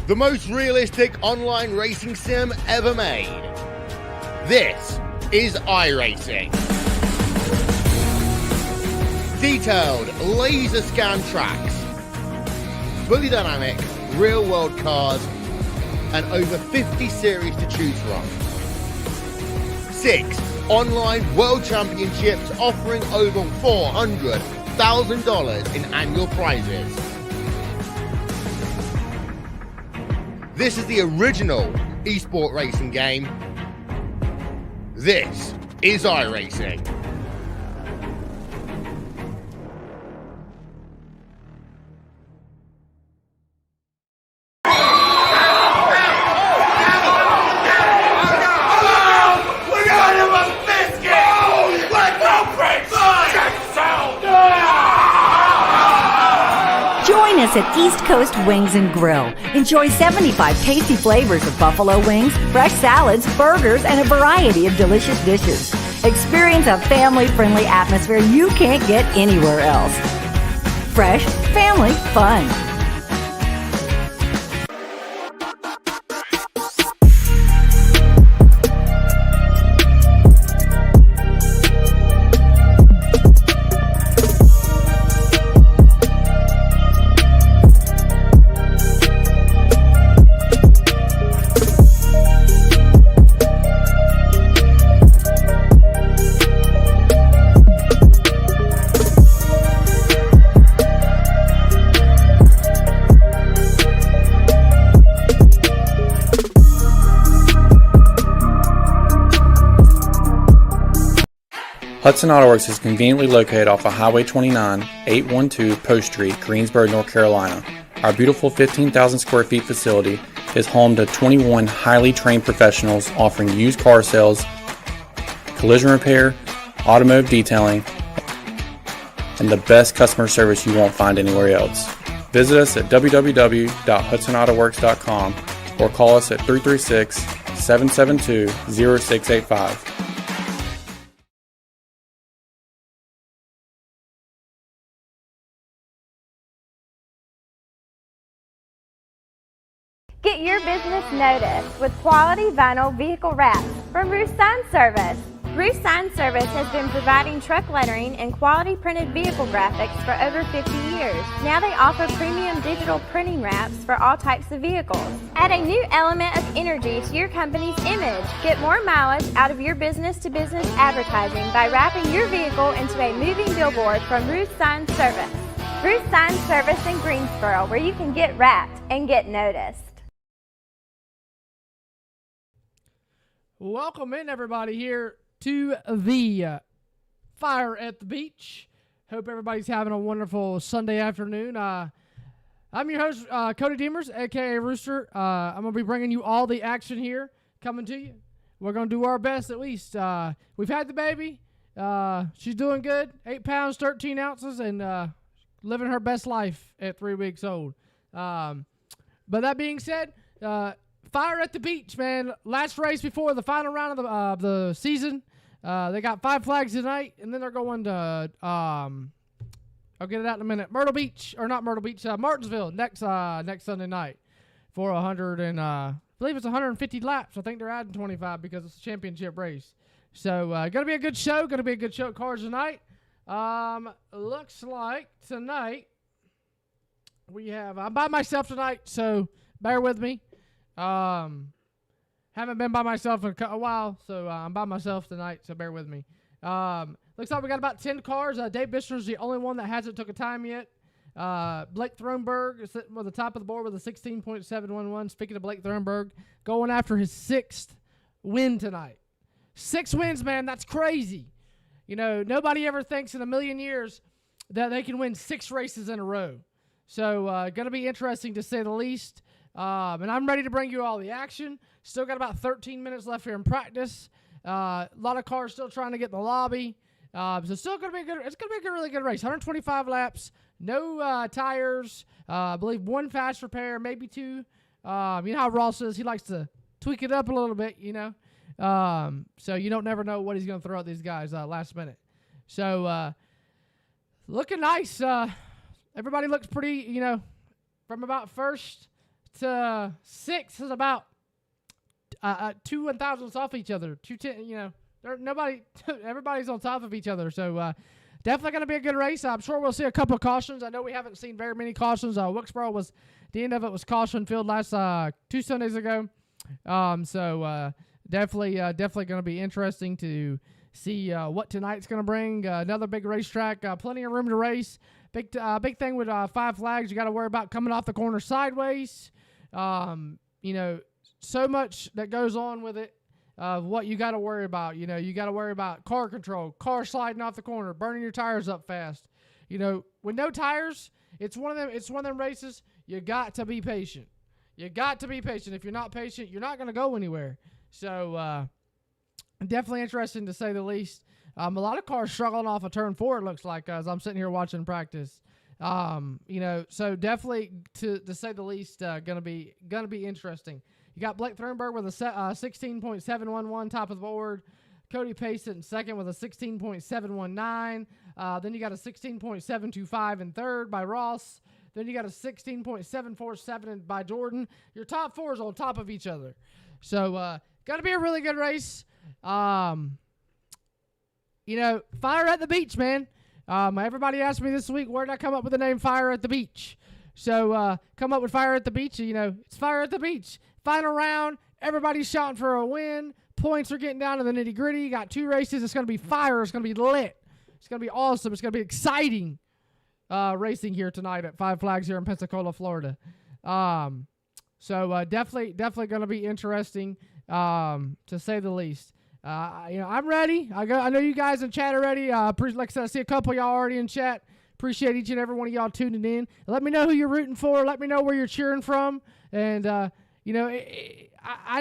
The most realistic online racing sim ever made. This is iRacing. Detailed laser scan tracks, fully dynamic real world cars, and over 50 series to choose from. 6 online world championships offering over $400,000 in annual prizes. This is the original esport racing game. This is iRacing. Join us at East Coast Wings and Grill. Enjoy 75 tasty flavors of buffalo wings, fresh salads, burgers, and a variety of delicious dishes. Experience a family-friendly atmosphere you can't get anywhere else. Fresh, family, fun. Hudson Auto Works is conveniently located off of Highway 29, 812 Post Street, Greensboro, North Carolina. Our beautiful 15,000 square feet facility is home to 21 highly trained professionals offering used car sales, collision repair, automotive detailing, and the best customer service you won't find anywhere else. Visit us at www.hudsonautoworks.com or call us at 336-772-0685. Get your business noticed with quality vinyl vehicle wraps from Roost Sign Service. Roost Sign Service has been providing truck lettering and quality printed vehicle graphics for over 50 years. Now they offer premium digital printing wraps for all types of vehicles. Add a new element of energy to your company's image. Get more mileage out of your business-to-business advertising by wrapping your vehicle into a moving billboard from Roost Sign Service. Roost Sign Service in Greensboro, where you can get wrapped and get noticed. Welcome in, everybody, here to the Fire at the Beach. Hope everybody's having a wonderful Sunday afternoon. I'm your host, Cody Demers, a.k.a. Rooster. I'm going to be bringing you all the action here coming to you. We're going to do our best, at least. We've had the baby. She's doing good, 8 pounds, 13 ounces, and living her best life at 3 weeks old. But that being said, Fire at the Beach, man. Last race before the final round of the season. They got 5 flags tonight, and then they're going to, I'll get it out in a minute, Martinsville next Sunday night for 100 and, I believe it's 150 laps. I think they're adding 25 because it's a championship race. So, going to be a good show. Going to be a good show of cars tonight. Looks like tonight we have, I'm by myself tonight, so bear with me. Haven't been by myself in a while, so I'm by myself tonight, so bear with me. Looks like we got about 10 cars. Dave Bischner's the only one that hasn't took a time yet. Blake Thronberg is sitting at the top of the board with a 16.711. Speaking of Blake Thronberg, going after his 6th win tonight. 6 wins, man, that's crazy. You know, nobody ever thinks in a million years that they can win 6 races in a row. So, going to be interesting to say the least. And I'm ready to bring you all the action. Still got about 13 minutes left here in practice. A lot of cars still trying to get in the lobby. So still going to be good. It's going to be a really good race. 125 laps, no tires. I believe 1 fast repair, maybe 2. You know how Ross is. He likes to tweak it up a little bit, you know. So you don't never know what he's going to throw at these guys last minute. So looking nice. Everybody looks pretty, you know, from about first to 6 is about 2 1,000ths off each other. Everybody's on top of each other. So definitely going to be a good race. I'm sure we'll see a couple of cautions. I know we haven't seen very many cautions. Wilkesboro was the end of it was caution filled last 2 Sundays ago. So definitely going to be interesting to see what tonight's going to bring. Another big racetrack, plenty of room to race. Big thing with 5 Flags, you got to worry about coming off the corner sideways. So much that goes on with it. What you got to worry about. You got to worry about car control, car sliding off the corner, burning your tires up fast. With no tires, it's one of them races. You got to be patient. You got to be patient. If you're not patient, you're not going to go anywhere. So definitely interesting to say the least. A lot of cars struggling off of turn 4, it looks like, as I'm sitting here watching practice. So definitely to say the least, gonna be interesting. You got Blake Thornburg with a 16.711 top of the board. Cody Pace in second with a 16.719. Then you got a 16.725 in third by Ross. Then you got a 16.747 by Jordan. Your top 4 is on top of each other. So got to be a really good race. Fire at the beach, man. Everybody asked me this week, where did I come up with the name Fire at the Beach? So come up with Fire at the Beach. It's Fire at the Beach. Final round, everybody's shooting for a win. Points are getting down to the nitty gritty. You got 2 races. It's going to be fire. It's going to be lit. It's going to be awesome. It's going to be exciting racing here tonight at 5 Flags here in Pensacola, Florida. So definitely going to be interesting, to say the least. I'm ready. I know you guys in chat already. Like I said, I see a couple of y'all already in chat. Appreciate each and every one of y'all tuning in. Let me know who you're rooting for. Let me know where you're cheering from. And, I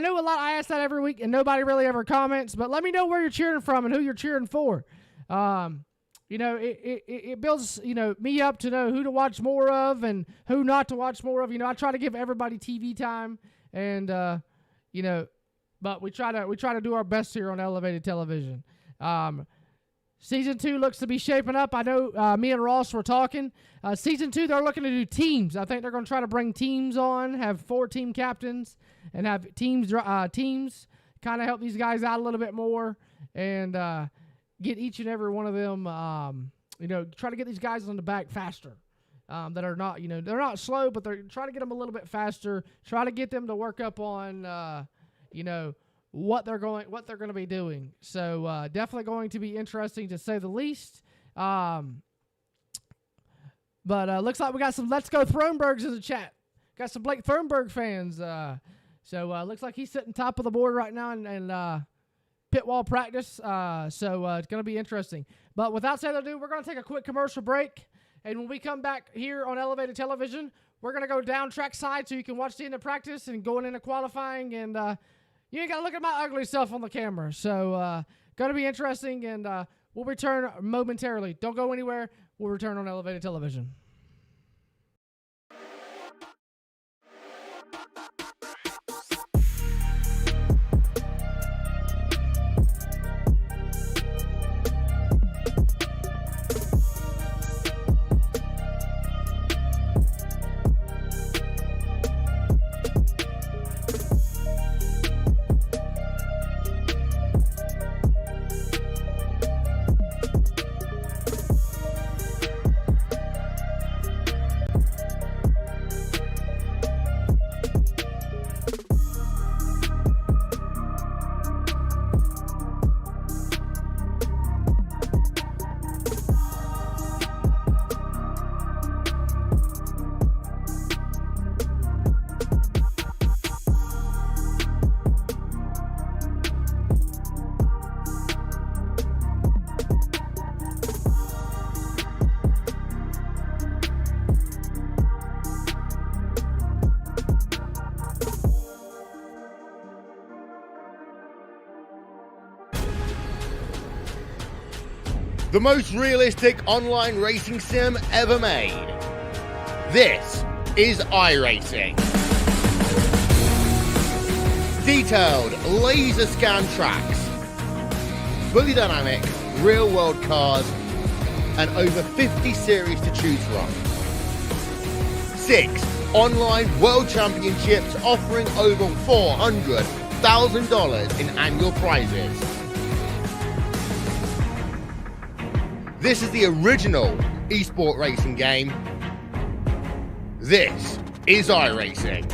know a lot. I ask that every week, and nobody really ever comments. But let me know where you're cheering from and who you're cheering for. It builds, me up to know who to watch more of and who not to watch more of. I try to give everybody TV time, and but we try to do our best here on Elevated Television. Season 2 looks to be shaping up. I know me and Ross were talking. Season 2, they're looking to do teams. I think they're going to try to bring teams on, have 4 team captains, and have teams kind of help these guys out a little bit more, and get each and every one of them, try to get these guys on the back faster. That are not, they're not slow, but they're trying to get them a little bit faster. Try to get them to work up on, what they're going to be doing. So definitely going to be interesting to say the least. But looks like we got some Let's Go Thronbergs in the chat. Got some Blake Thornburg fans. So looks like he's sitting top of the board right now in Pitwall practice. So it's going to be interesting. But without further ado, we're going to take a quick commercial break. And when we come back here on Elevated Television, we're going to go down track side so you can watch the end of practice and going into qualifying. And you ain't got to look at my ugly self on the camera. So going to be interesting. And we'll return momentarily. Don't go anywhere. We'll return on Elevated Television. The most realistic online racing sim ever made. This is iRacing. Detailed laser scan tracks, fully dynamic real world cars, and over 50 series to choose from. 6 online world championships offering over $400,000 in annual prizes. This is the original esport racing game. This is iRacing.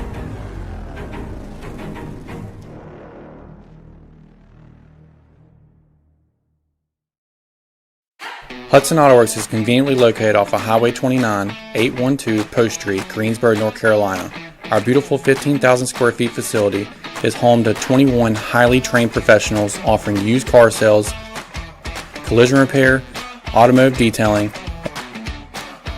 Hudson Auto Works is conveniently located off of Highway 29, 812 Post Street, Greensboro, North Carolina. Our beautiful 15,000 square feet facility is home to 21 highly trained professionals offering used car sales, collision repair, automotive detailing,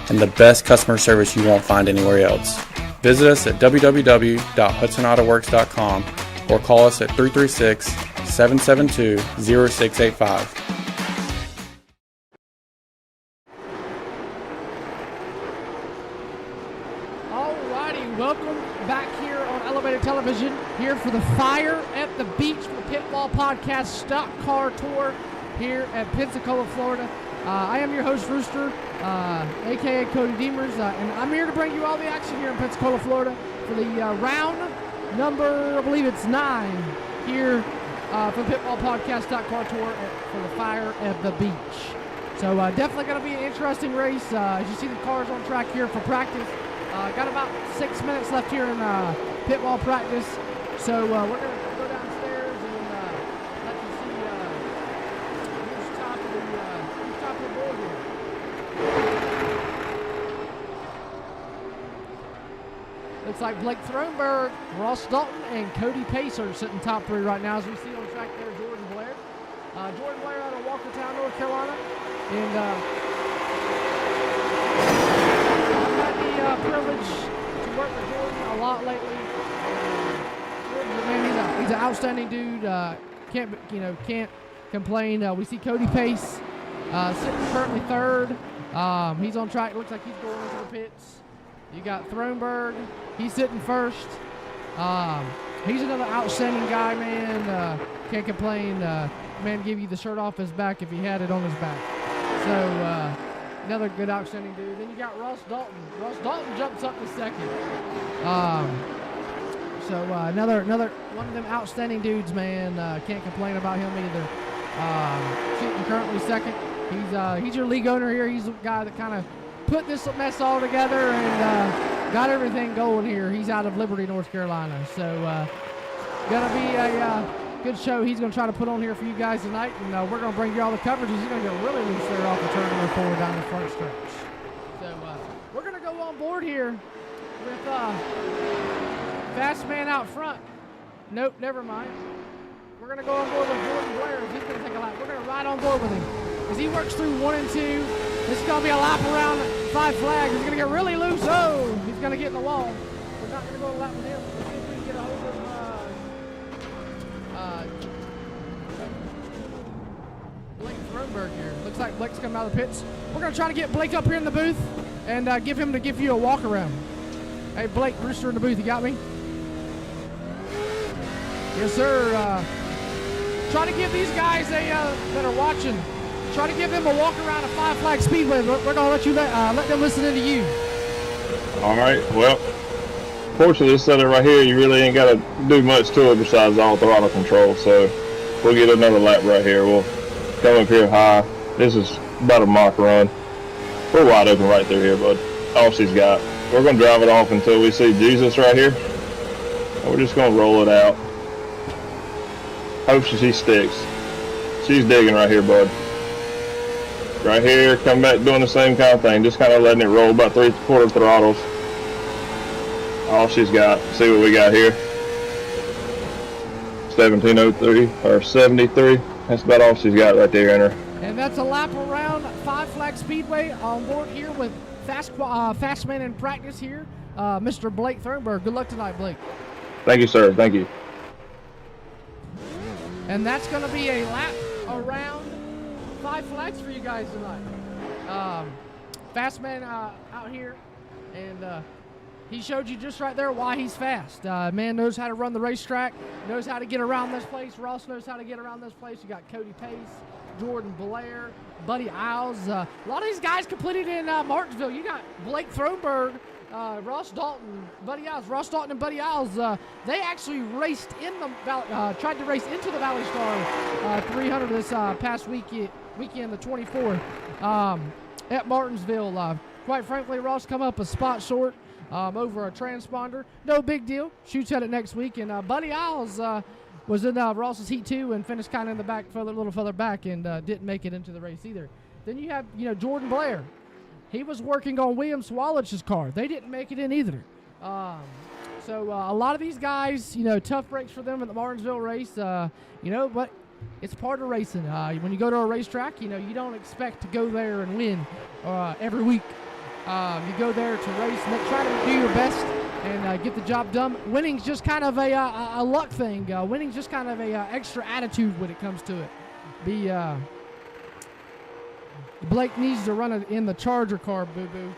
and the best customer service you won't find anywhere else. Visit us at www.hudsonautoworks.com or call us at 336-772-0685. Welcome back here on Elevated Television, here for the Fire at the Beach with Pitwall Podcast Stock Car Tour here at Pensacola, Florida. I am your host, Rooster, a.k.a. Cody Demers, and I'm here to bring you all the action here in Pensacola, Florida for the round number, I believe it's 9, here for the Pitwall Podcast Stock Car Tour for the Fire at the Beach. So definitely going to be an interesting race. As you see the cars on track here for practice. Got about 6 minutes left here in pit wall practice, so we're going to go downstairs and let you see who's top of the board here. Looks like Blake Thronberg, Ross Dalton, and Cody Pace are sitting top 3 right now. As we see on track there, Jordan Blair. Jordan Blair out of Walkertown, North Carolina, and privilege to work with Jordan a lot lately. Man, he's an outstanding dude. Can't complain. We see Cody Pace sitting currently 3rd. He's on track. Looks like he's going into the pits. You got Thronberg. He's sitting 1st. He's another outstanding guy, man. Can't complain. Man, give you the shirt off his back if he had it on his back. So. Another good, outstanding dude. Then you got Ross Dalton. Ross Dalton jumps up to 2nd. Another one of them outstanding dudes, man. Can't complain about him either. Sitting currently 2nd. He's your league owner here. He's the guy that kind of put this mess all together and got everything going here. He's out of Liberty, North Carolina. So gonna be a good show he's going to try to put on here for you guys tonight, and we're going to bring you all the coverage. He's going to get really loose there off the turn number 4 down the front stretch. So we're going to go on board here with Fast Man out front. Nope, never mind. We're going to go on board with Jordan Blair as he's going to take a lap. We're going to ride on board with him as he works through 1 and 2. This is going to be a lap around 5 flags. He's going to get really loose. Oh, he's going to get in the wall. We're not going to go a lap with him. Let's see if we can get a hold of Blake Thronberg here. Looks like Blake's coming out of the pits. We're going to try to get Blake up here in the booth and give you a walk around. Hey, Blake, Rooster in the booth. You got me? Yes, sir. Try to give these guys that are watching, try to give them a walk around a 5 Flag Speedway. We're going to let them listen into you. All right. Well, fortunately, this setup right here, you really ain't got to do much to it besides all throttle control. So we'll get another lap right here. We'll come up here high. This is about a mock run. We're wide open right through here, bud. All she's got. We're going to drive it off until we see Jesus right here. And we're just going to roll it out. Hope she sticks. She's digging right here, bud. Right here, come back doing the same kind of thing. Just kind of letting it roll about 3/4 throttles. All she's got. See what we got here. 1703 or 73. That's about all she's got right there in her. And that's a lap around 5 Flag Speedway on board here with Fast Man in practice here, Mr. Blake Thronberg. Good luck tonight, Blake. Thank you, sir. Thank you. And that's going to be a lap around 5 Flags for you guys tonight. Fast Man out here, and he showed you just right there why he's fast. Man knows how to run the racetrack, knows how to get around this place. Ross knows how to get around this place. You got Cody Pace, Jordan Blair, Buddy Isles. A lot of these guys completed in Martinsville. You got Blake Thronberg Ross Dalton, Buddy Isles. Ross Dalton and Buddy Isles, they actually raced in the tried to race into the Valley Star 300 this past weekend, the 24th, at Martinsville. Quite frankly, Ross come up a spot short over a transponder. No big deal. Shoots at it next week. And Buddy Isles was in Ross's heat 2 and finished kind of in the back, a little further back, and didn't make it into the race either. Then you have, Jordan Blair. He was working on William Swallich's car. They didn't make it in either. So a lot of these guys, tough breaks for them at the Martinsville race. But it's part of racing. When you go to a racetrack, you don't expect to go there and win every week. You go there to race, try to do your best and get the job done. Winning's just kind of a luck thing. Winning's just kind of a extra attitude when it comes to it. Blake needs to run it in the Charger car, boo-boo.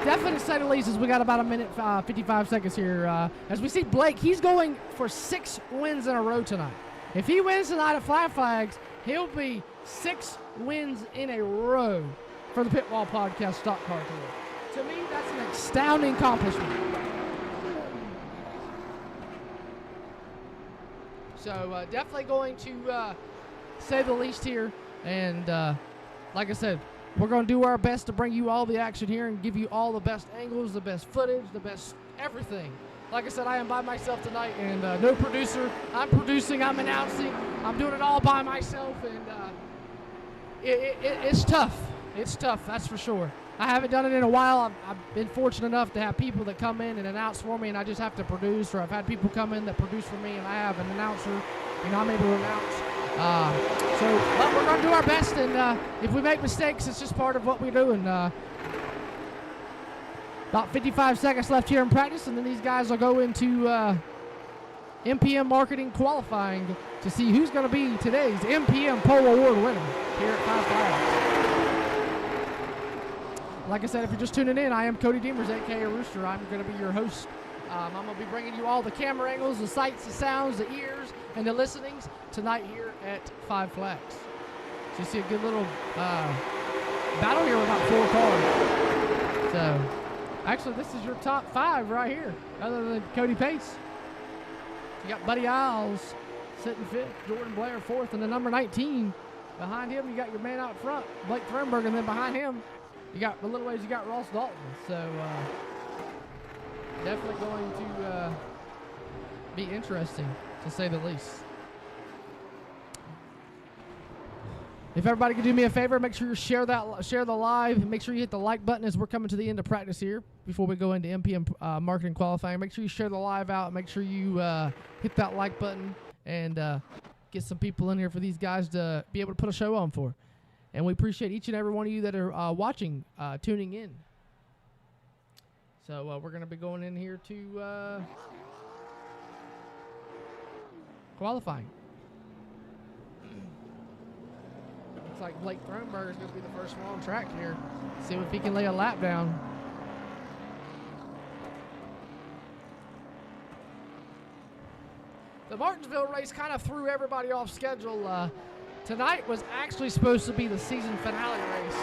Definitely to say the least, as we got about a minute 55 seconds here. As we see Blake, he's going for 6 wins in a row tonight. If he wins tonight at Flat Flags, he'll be 6 wins in a row for the Pitwall Podcast Stock Car Tour. To me, that's an astounding accomplishment. So definitely going to say the least here. And like I said, we're going to do our best to bring you all the action here and give you all the best angles, the best footage, the best everything. Like I said, I am by myself tonight, and no producer. I'm producing, I'm announcing. I'm doing it all by myself, and it's tough. It's tough, that's for sure. I haven't done it in a while. I've been fortunate enough to have people that come in and announce for me, and I just have to produce, or I've had people come in that produce for me, and I have an announcer, I'm able to announce. But we're going to do our best, and if we make mistakes, it's just part of what we do. And about 55 seconds left here in practice, and then these guys will go into MPM marketing qualifying to see who's going to be today's MPM Pole Award winner here at Five Flags. Like I said, if you're just tuning in, I am Cody Demers, a.k.a. Rooster. I'm going to be your host. I'm going to be bringing you all the camera angles, the sights, the sounds, the ears, and the listenings tonight here at Five Flags. So you see a good little battle here with about 4 cars. So, actually, this is your top 5 right here, other than Cody Pace. You got Buddy Isles sitting 5th, Jordan Blair 4th, and the number 19. Behind him, you got your man out front, Blake Threnberg, and then behind him, you got a little ways, you got Ross Dalton. So, definitely going to be interesting, to say the least. If everybody could do me a favor, make sure you share the live. Make sure you hit the like button as we're coming to the end of practice here before we go into MPM marketing qualifying. Make sure you share the live out. Make sure you hit that like button and get some people in here for these guys to be able to put a show on for. And we appreciate each and every one of you that are watching, tuning in. So we're going to be going in here to qualifying. Looks like Blake Threnberg is going to be the first one on track here. See if he can lay a lap down. The Martinsville race kind of threw everybody off schedule. Tonight was actually supposed to be the season finale race,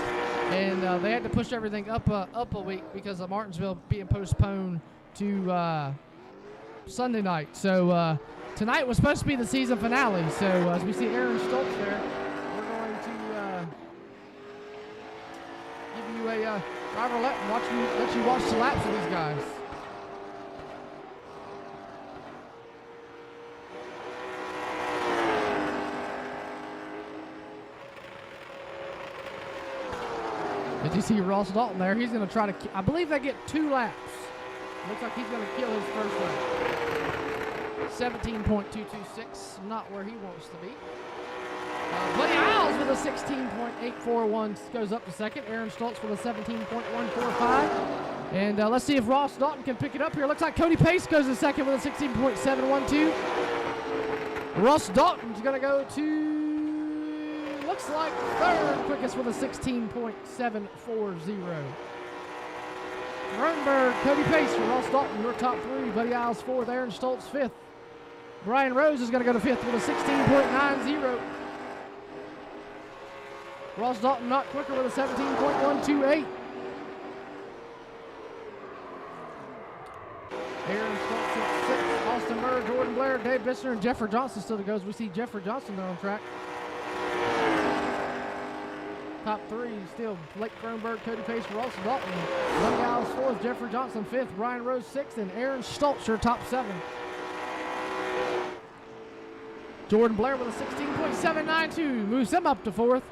and they had to push everything up a week because of Martinsville being postponed to Sunday night. So tonight was supposed to be the season finale. So as we see Aaron Stoltz there, we're going to give you a driver let you watch the laps of these guys. Did you see Ross Dalton there? He's going to try to, I believe they get 2 laps. Looks like he's going to kill his first lap. 17.226, not where he wants to be. Buddy Isles with a 16.841 goes up to second. Aaron Stoltz with a 17.145. And let's see if Ross Dalton can pick it up here. Looks like Cody Pace goes to second with a 16.712. Ross Dalton's going to go to, looks like third quickest with a 16.740. Threnberg, Cody Pace for Ross Dalton, your top 3. Buddy Isles 4th, Aaron Stoltz 5th. Brian Rose is going to go to 5th with a 16.90. Ross Dalton not quicker with a 17.128. Aaron Stoltz at 6. Austin Murray, Jordan Blair, Dave Bichner, and Jeffrey Johnson still to go. We see Jeffrey Johnson there on track. Top 3 still Blake Kronberg, Cody Pace, Ross Dalton. Young Gals 4th, Jeffrey Johnson 5th, Brian Rose 6th, and Aaron Stoltz your top 7. Jordan Blair with a 16.792 moves him up to 4th.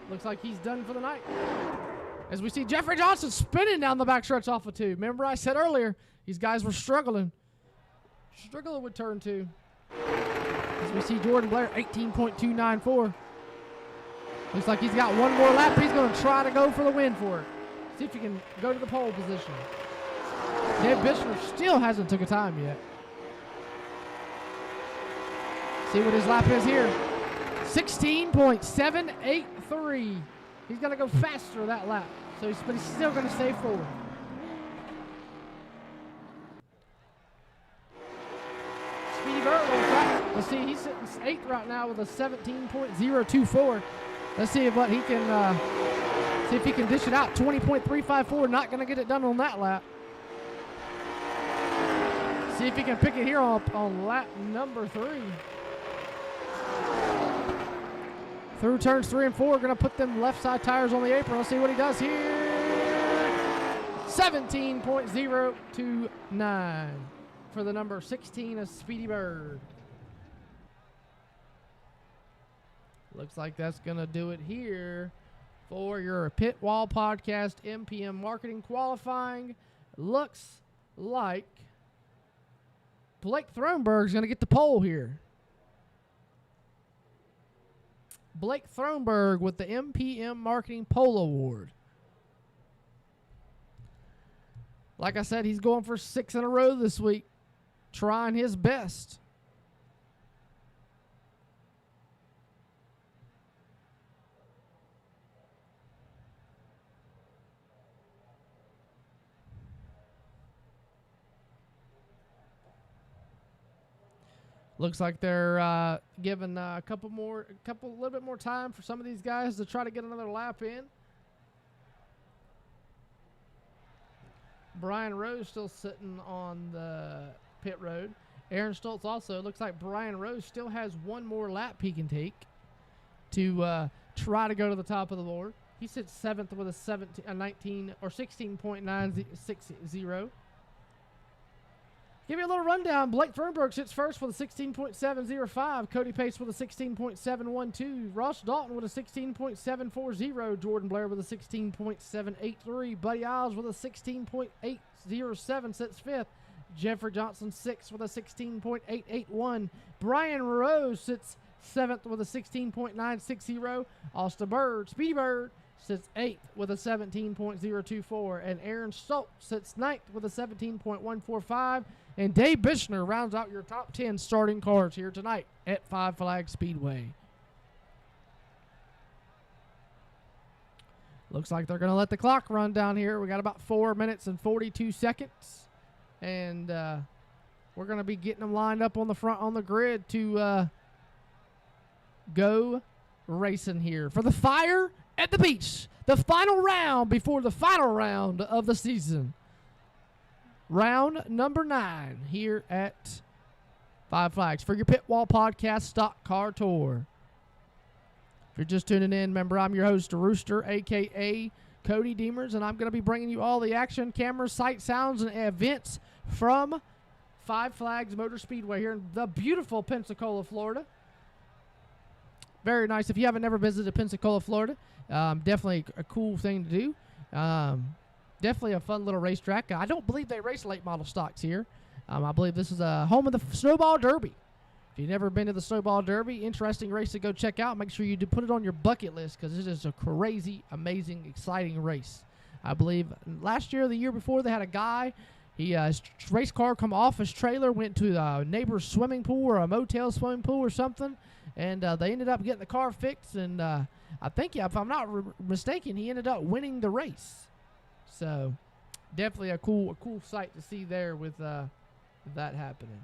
Looks like he's done for the night. As we see Jeffrey Johnson spinning down the backstretch off of 2. Remember I said earlier, these guys were struggling with turn 2. As we see Jordan Blair, 18.294. Looks like he's got one more lap. He's going to try to go for the win for it. See if he can go to the pole position. Dave Bichner still hasn't took a time yet. See what his lap is here. 16.783. He's going to go faster that lap. But he's still going to stay forward. Speedy Bird on track. Let's see, he's sitting 8th right now with a 17.024. Let's see if he can dish it out. 20.354. Not going to get it done on that lap. See if he can pick it here on lap number 3. Through turns 3 and 4, going to put them left side tires on the apron. Let's see what he does here. 17.029 for the number 16 of Speedy Bird. Looks like that's going to do it here for your Pitwall Podcast MPM Marketing Qualifying. Looks like Blake Thronberg's going to get the pole here. Blake Thronberg with the MPM Marketing Pole Award. Like I said, he's going for 6 in a row this week, trying his best. Looks like they're giving a little bit more time for some of these guys to try to get another lap in. Brian Rose still sitting on the pit road. Aaron Stoltz also. Looks like Brian Rose still has one more lap he can take to try to go to the top of the board. He sits 7th with a 16.960. Give you a little rundown. Blake Thronberg sits first with a 16.705. Cody Pace with a 16.712. Ross Dalton with a 16.740. Jordan Blair with a 16.783. Buddy Isles with a 16.807 sits 5th. Jeffrey Johnson 6th with a 16.881. Brian Rose sits 7th with a 16.960. Austin Bird, Speedy Bird, sits 8th with a 17.024. And Aaron Stoltz sits 9th with a 17.145. And Dave Bichner rounds out your top 10 starting cars here tonight at Five Flags Speedway. Looks like they're going to let the clock run down here. We got about 4 minutes and 42 seconds. And we're going to be getting them lined up on the front on the grid to go racing here for the Fire at the Beach. The final round before the final round of the season. Round number 9 here at Five Flags for your Pitwall Podcast Stock Car Tour. If you're just tuning in, remember I'm your host, Rooster, a.k.a. Cody Demers, and I'm going to be bringing you all the action, cameras, sight, sounds, and events from Five Flags Motor Speedway here in the beautiful Pensacola, Florida. Very nice. If you haven't never visited Pensacola, Florida, definitely a cool thing to do. Definitely a fun little racetrack. I don't believe they race late model stocks here. I believe this is a home of the Snowball Derby. If you've never been to the Snowball Derby, interesting race to go check out. Make sure you do put it on your bucket list because it is a crazy, amazing, exciting race. I believe last year or the year before they had a guy. His race car come off his trailer, went to a neighbor's swimming pool or a motel swimming pool or something, and they ended up getting the car fixed. And I think, if I'm not mistaken, he ended up winning the race. So definitely a cool sight to see there with that happening.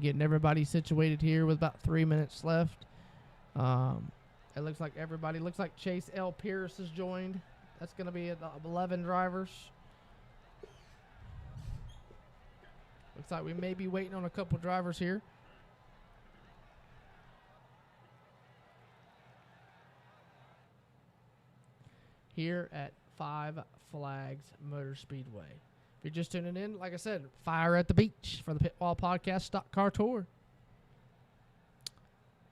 Getting everybody situated here with about 3 minutes left. It looks like everybody. Looks like Chase L. Pierce has joined. That's going to be 11 drivers. Looks like we may be waiting on a couple drivers here. Here at Five Flags Motor Speedway. If you're just tuning in, like I said, Fire at the Beach for the Pitwall Podcast Stock Car Tour.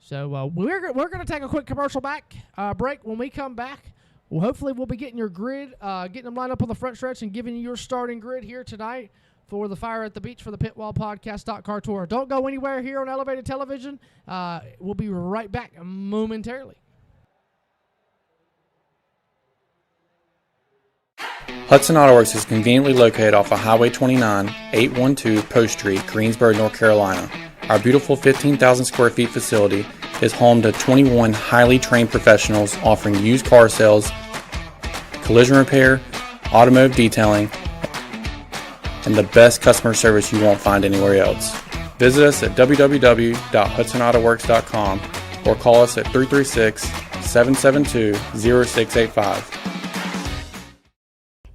So we're going to take a quick commercial break. When we come back, hopefully we'll be getting your grid, getting them lined up on the front stretch and giving you your starting grid here tonight for the Fire at the Beach for the Pitwall Podcast Stock Car Tour. Don't go anywhere here on Elevated Television. We'll be right back momentarily. Hudson Auto Works is conveniently located off of Highway 29, 812 Post Street, Greensboro, North Carolina. Our beautiful 15,000 square feet facility is home to 21 highly trained professionals offering used car sales, collision repair, automotive detailing, and the best customer service you won't find anywhere else. Visit us at www.hudsonautoworks.com or call us at 336-772-0685.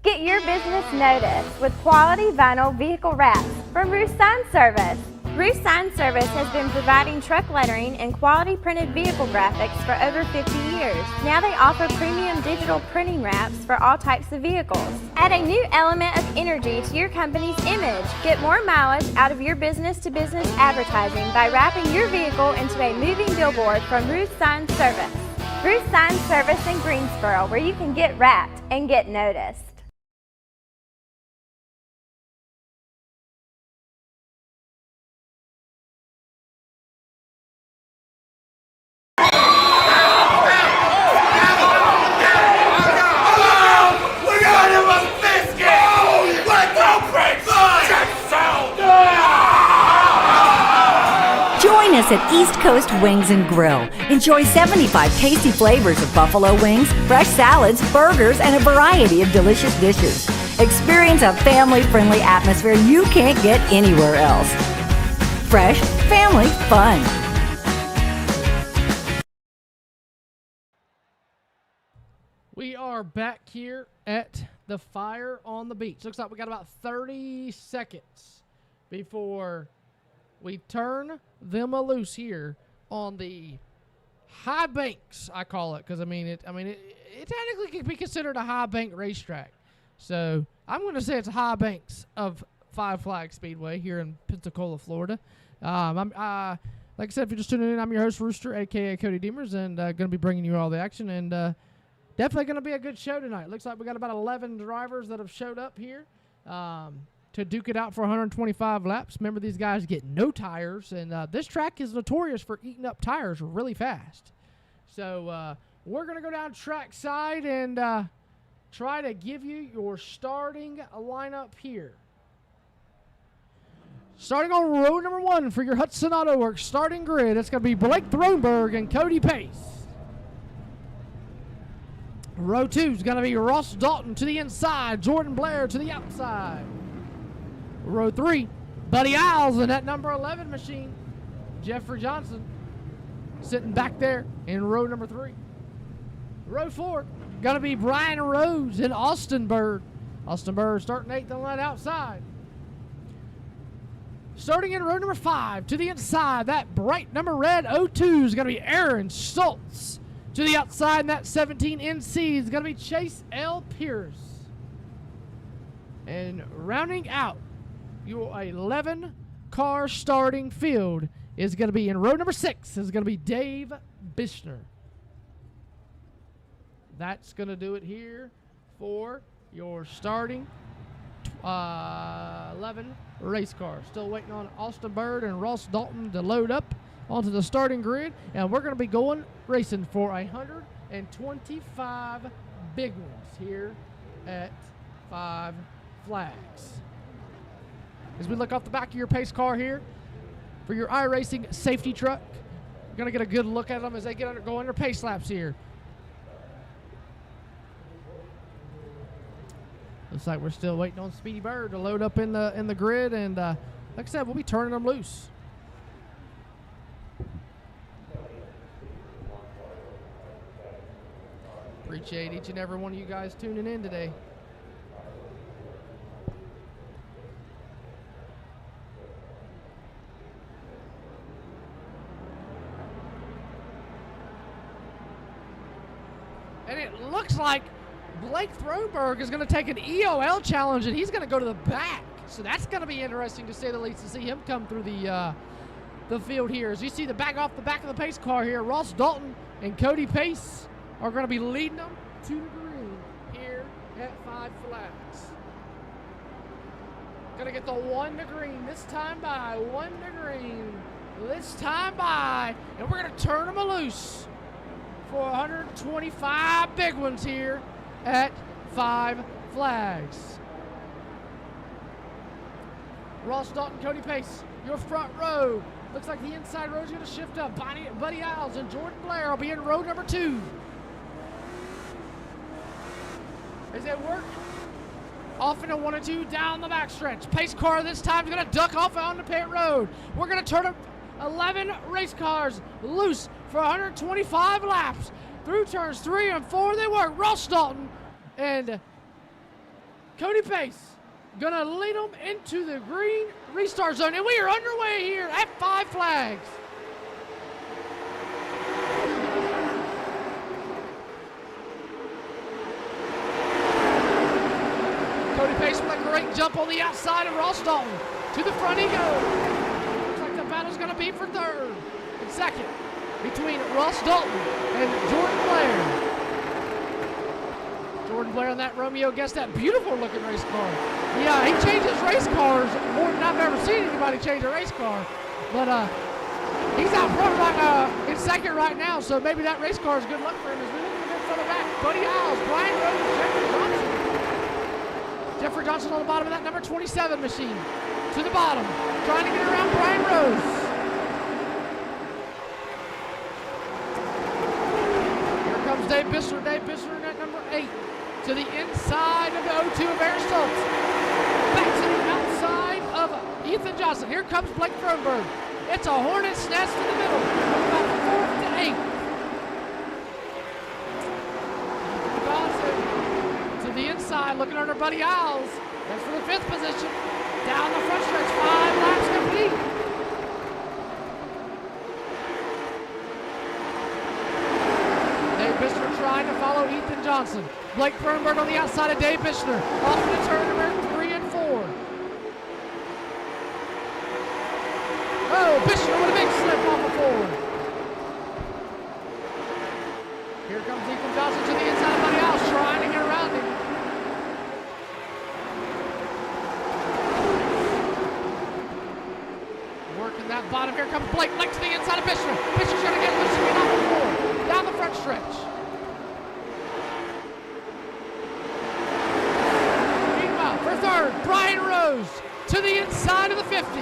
Get your business noticed with quality vinyl vehicle wraps from Rooster Service. Rooster Service has been providing truck lettering and quality printed vehicle graphics for over 50 years. Now they offer premium digital printing wraps for all types of vehicles. Add a new element of energy to your company's image. Get more mileage out of your business-to-business advertising by wrapping your vehicle into a moving billboard from Rooster Service. Rooster Service in Greensboro, where you can get wrapped and get noticed. Join us at East Coast Wings and Grill. Enjoy 75 tasty flavors of buffalo wings, fresh salads, burgers, and a variety of delicious dishes. Experience a family-friendly atmosphere you can't get anywhere else. Fresh, family, fun. We are back here at the Fire on the Beach. Looks like we got about 30 seconds before we turn them loose here on the high banks, I call it, because it technically can be considered a high bank racetrack. So I'm going to say it's high banks of Five Flags Speedway here in Pensacola, Florida. Like I said, if you're just tuning in, I'm your host, Rooster, a.k.a. Cody Demers, and going to be bringing you all the action. And definitely going to be a good show tonight. Looks like we got about 11 drivers that have showed up here to duke it out for 125 laps. Remember, these guys get no tires, and this track is notorious for eating up tires really fast. So we're going to go down track side and try to give you your starting lineup here. Starting on row number 1 for your Hudson Auto Works starting grid, it's going to be Blake Thronberg and Cody Pace. Row 2 is going to be Ross Dalton to the inside, Jordan Blair to the outside. Row 3, Buddy Isles in that number 11 machine. Jeffrey Johnson sitting back there in row number 3. Row 4, going to be Brian Rose and Austin Bird. Austin Bird starting 8th on that outside. Starting in row number 5 to the inside, that bright number red 02 is going to be Aaron Stoltz. To the outside, and that 17 NC is going to be Chase L. Pierce. And rounding out your 11-car starting field is going to be in row number 6 is going to be Dave Bishner. That's going to do it here for your starting 11 race cars. Still waiting on Austin Bird and Ross Dalton to load up onto the starting grid, and we're going to be going racing for 125 big ones here at Five Flags. As we look off the back of your pace car here for your iRacing safety truck, we're going to get a good look at them as they go under pace laps here. Looks like we're still waiting on Speedy Bird to load up in the grid, and like I said, we'll be turning them loose. Appreciate each and every one of you guys tuning in today. And it looks like Blake Throberg is going to take an EOL challenge, and he's going to go to the back. So that's going to be interesting, to say the least, to see him come through the field here. As you see the back off the back of the pace car here, Ross Dalton and Cody Pace are going to be leading them to the green here at 5 flags. Going to get the 1 to green this time by, 1 to green this time by, and we're going to turn them loose for 125 big ones here at 5 flags. Ross Dalton, Cody Pace, your front row. Looks like the inside row is going to shift up. Buddy Isles and Jordan Blair will be in row number 2. As they work off into 1 and 2 down the backstretch. Pace car this time is going to duck off on the pit road. We're going to turn 11 race cars loose for 125 laps. Through turns 3 and 4 they work. Ross Dalton and Cody Pace going to lead them into the green restart zone. And we are underway here at 5 flags. Cody Pace with a great jump on the outside of Ross Dalton. To the front he goes. Looks like the battle's going to be for third and second between Ross Dalton and Jordan Blair. Jordan Blair on that Romeo Guest, that beautiful looking race car. Yeah, he changes race cars more than I've ever seen anybody change a race car. But he's out front in second right now, so maybe that race car is good luck for him as we look a bit further back. Buddy Isles, Brian Rhodes, Jeffrey Johnson. Jeffrey Johnson on the bottom of that number 27 machine. To the bottom, trying to get around Brian Rhodes. Here comes Dave Bissler. Dave Bissler in at number 8. To the inside of the O2 of Aaron Stoltz. Back to the outside of Ethan Johnson. Here comes Blake Throberg. It's a hornet's nest in the middle. About 4th to 8th. Johnson to the inside, looking under Buddy Isles. That's for the 5th position. Down the front stretch, 5 laps complete. Dave Bissler trying to follow Ethan Johnson. Blake Throberg on the outside of Dave Bissler. Off to turn number 3 and 4. Oh, Bissler with a big slip off of 4. Here comes Ethan Johnson to the inside of Buddy Isles, trying to get around him. Working that bottom. Here comes Blake. Blake to the inside of Bissler. Bissler's going to get loose and get off of 4. Down the front stretch. Meanwhile, for third, Brian Rose to the inside of the 50.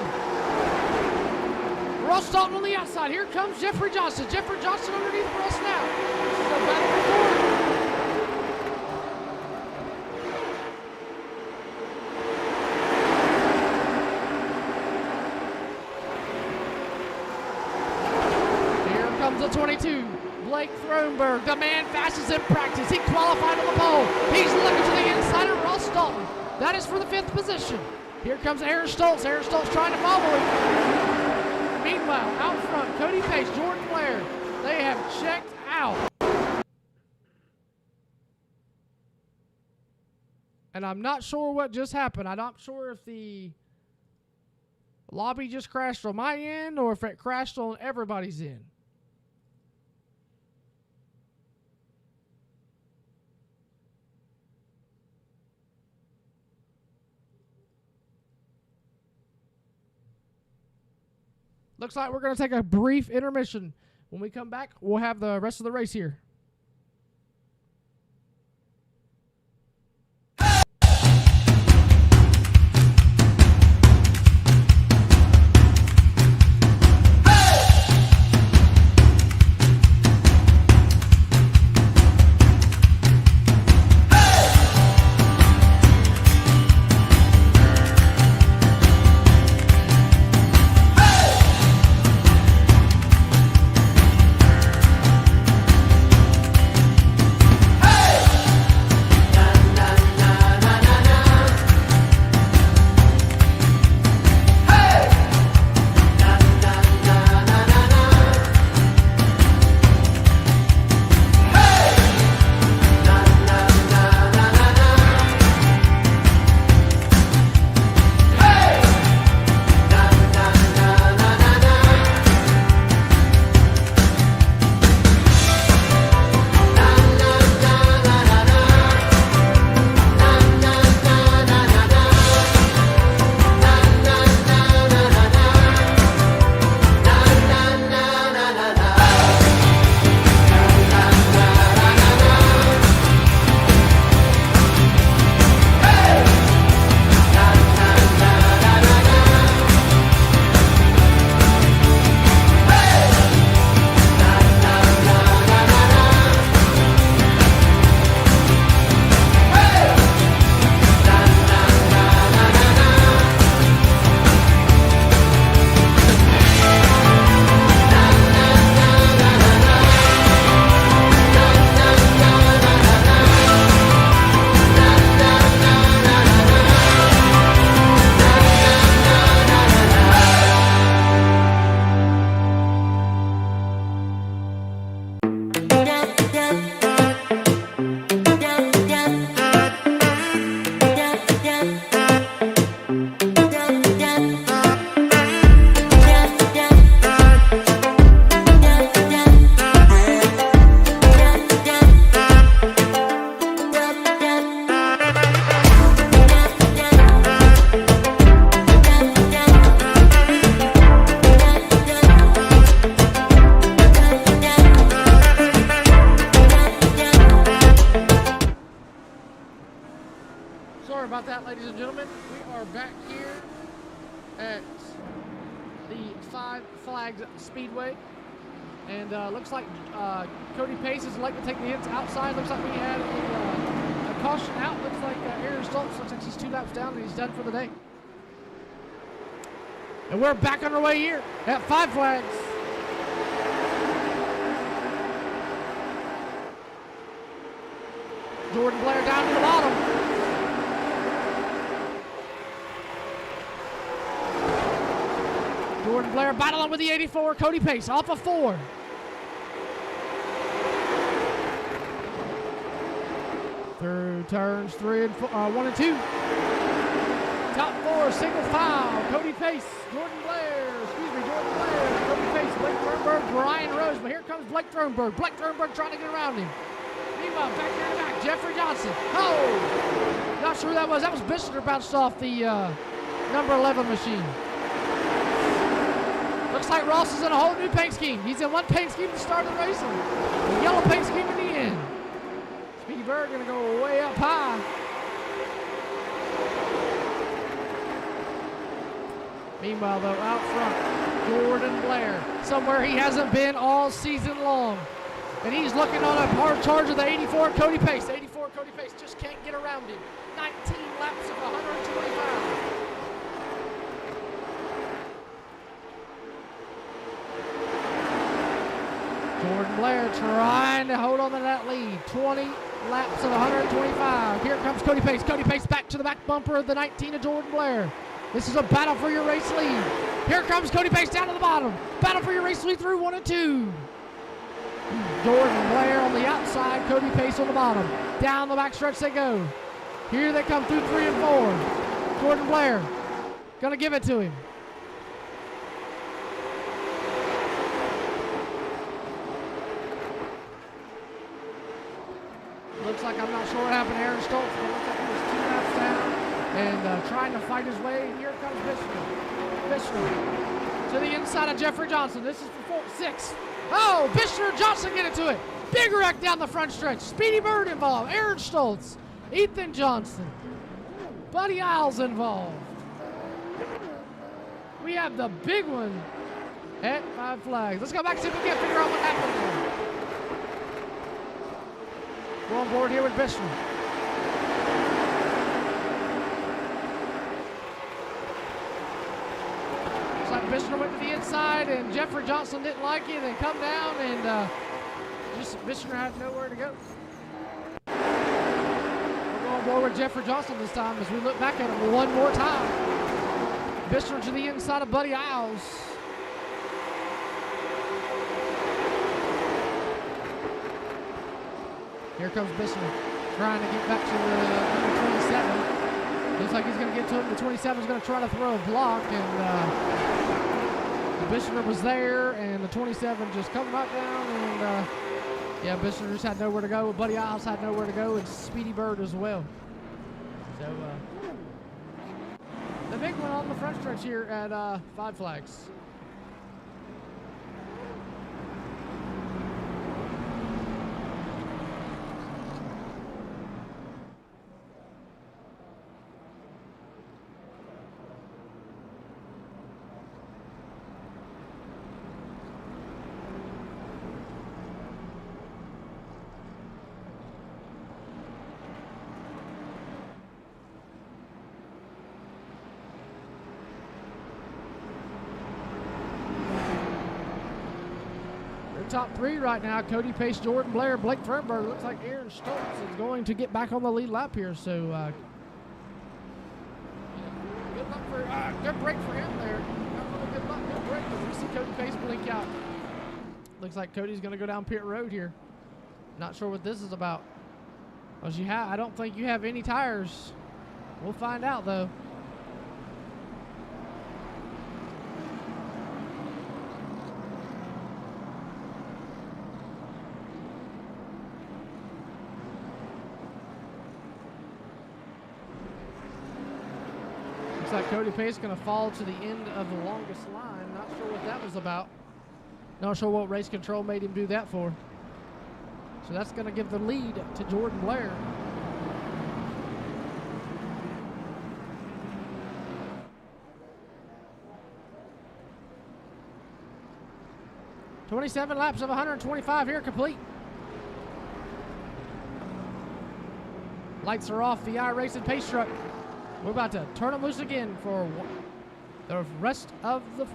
Ross Dalton on the outside. Here comes Jeffrey Johnson. Jeffrey Johnson underneath Ross now. This is a battle for fourth. Here comes the 22. Blake Throberg, the man fastest in practice. He qualified on the pole. He's looking to the inside of Ross Dalton. That is for the 5th position. Here comes Aaron Stoltz. Aaron Stoltz trying to follow him. Meanwhile, out front, Cody Pace, Jordan Blair, they have checked out. And I'm not sure what just happened. I'm not sure if the lobby just crashed on my end or if it crashed on everybody's end. Looks like we're going to take a brief intermission. When we come back, we'll have the rest of the race here. Flags Speedway. And looks like Cody Pace is like to take the hits outside. Looks like we had a caution out. Looks like Aaron Stoltz, looks like he's 2 laps down and he's done for the day. And we're back on our way here at 5 Flags. Jordan Blair down to the bottom. Jordan Blair battling with the 84. Cody Pace off of 4. Through turns 1 and 2. Top 4, single file. Cody Pace, Jordan Blair, Cody Pace, Blake Thornburg, Brian Rose. But here comes Blake Thornburg. Blake Thornburg trying to get around him. Meanwhile, back here in the back, Jeffrey Johnson. Oh! Not sure who that was. That was Bishner bounced off the number 11 machine. Looks like Ross is in a whole new paint scheme. He's in one paint scheme to start the race, and a yellow paint scheme in the end. Speedy Bird gonna go way up high. Meanwhile, though, out front, Jordan Blair, somewhere he hasn't been all season long. And he's looking on a hard charge of the 84 Cody Pace. 84 Cody Pace just can't get around him. 19 laps of 125. Jordan Blair trying to hold on to that lead. 20 laps of 125. Here comes Cody Pace. Cody Pace back to the back bumper of the 19 of Jordan Blair. This is a battle for your race lead. Here comes Cody Pace down to the bottom. Battle for your race lead through 1 and 2. Jordan Blair on the outside, Cody Pace on the bottom. Down the back stretch they go. Here they come through 3 and 4. Jordan Blair gonna give it to him. Looks like, I'm not sure what happened to Aaron Stoltz, but looks like he was 2 laps down and trying to fight his way. Here comes Bishner to the inside of Jeffrey Johnson. This is for 6. Oh, Bishner and Johnson get into it. Big wreck down the front stretch. Speedy Bird involved. Aaron Stoltz, Ethan Johnson, Buddy Isles involved. We have the big one at 5 Flags. Let's go back and see if we can figure out what happened there. We're on board here with Bishner. Looks like Bishner went to the inside and Jeffrey Johnson didn't like it and come down and just Bishner had nowhere to go. We're going board with Jeffrey Johnson this time as we look back at him one more time. Bishner to the inside of Buddy Isles. Here comes Bishner trying to get back to the number 27. Looks like he's going to get to him. The 27 is going to try to throw a block, and the Bishner was there, and the 27 just come right down, and yeah, Bishner just had nowhere to go. Buddy Isles had nowhere to go, and Speedy Bird as well. So the big one on the front stretch here at 5 Flags. Top 3 right now, Cody Pace, Jordan Blair, Blake Thornburg. Looks like Aaron Stoltz is going to get back on the lead lap here, so good luck for, good break for him there. Good luck, good break. We see Cody Pace blink out. Looks like Cody's going to go down pit road here. Not sure what this is about. I don't think you have any tires. We'll find out though. Looks like Cody Pace going to fall to the end of the longest line. Not sure what that was about. Not sure what race control made him do that for. So that's going to give the lead to Jordan Blair. 27 laps of 125 here complete. Lights are off the iRacing pace truck. We're about to turn them loose again for the rest of the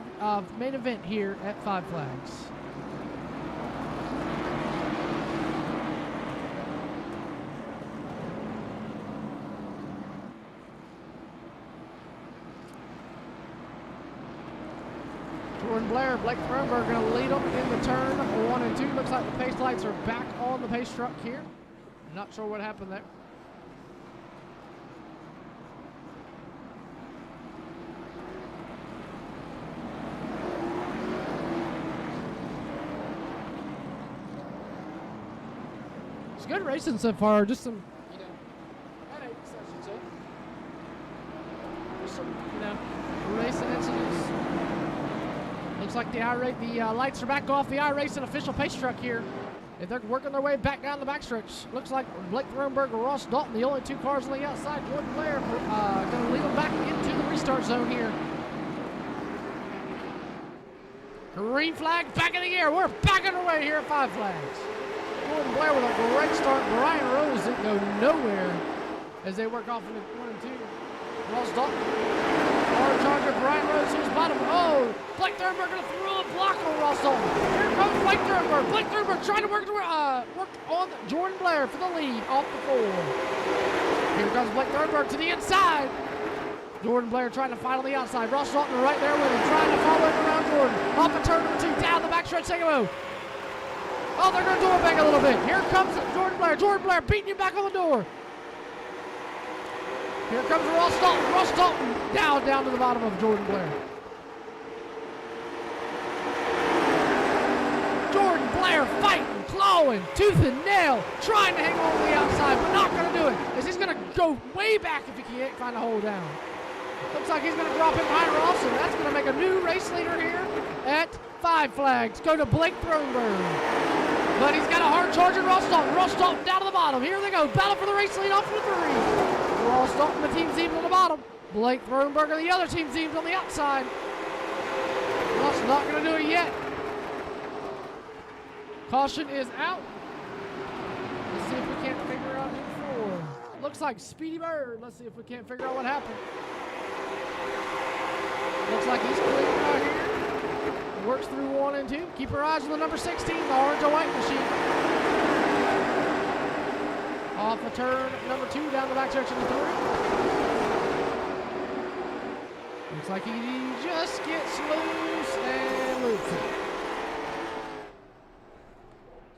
main event here at Five Flags. Jordan Blair, Blake Thornburg going to lead them in the turn 1 and 2. Looks like the pace lights are back on the pace truck here. Not sure what happened there. It's good racing so far. Just some, headaches, I should say. Just some, racing incidents. Looks like the lights are back off the iRacing official pace truck here. If they're working their way back down the backstretch. Looks like Blake Thornburg and Ross Dalton, the only two cars on the outside. Jordan Blair going to lead them back into the restart zone here. Green flag back in the air. We're back underway here at Five Flags. Jordan Blair with a great start. Brian Rose didn't go nowhere as they work off into 1 and 2. Ross Dalton. Hard charger, Brian Rose, who's bottom. Oh, Blake Thornburg going to throw a block on Ross Dalton. Here comes Blake Thornburg. Blake Thornburg trying to work on Jordan Blair for the lead off the 4. Here comes Blake Thornburg to the inside. Jordan Blair trying to fight on the outside. Ross Dalton right there with him, trying to follow him around Jordan. Off of turn number 2, down the backstretch, second move. Oh, they're going to door bang a little bit. Here comes Jordan Blair. Jordan Blair beating you back on the door. Here comes Ross Dalton. Ross Dalton down to the bottom of Jordan Blair. Jordan Blair fighting, clawing, tooth and nail, trying to hang on the outside, but not going to do it. As he's going to go way back if he can't find a hold down. Looks like he's going to drop in behind Ross, and that's going to make a new race leader here at Five Flags. Go to Blake Thornburg. But he's got a hard charger, Ross Dalton. Ross Dalton down to the bottom. Here they go. Battle for the race lead off to the 3. Ross Dalton, the team teams on the bottom. Blake Thornburg and the other team teams on the outside. Ross not going to do it yet. Caution is out. Let's see if we can't figure out who for. Looks like Speedy Bird. Let's see if we can't figure out what happened. Looks like he's clear out here. Works through 1 and 2. Keep your eyes on the number 16, the orange and white machine. Off of turn number 2, down the backstretch into 3. Looks like he just gets loose and loops it.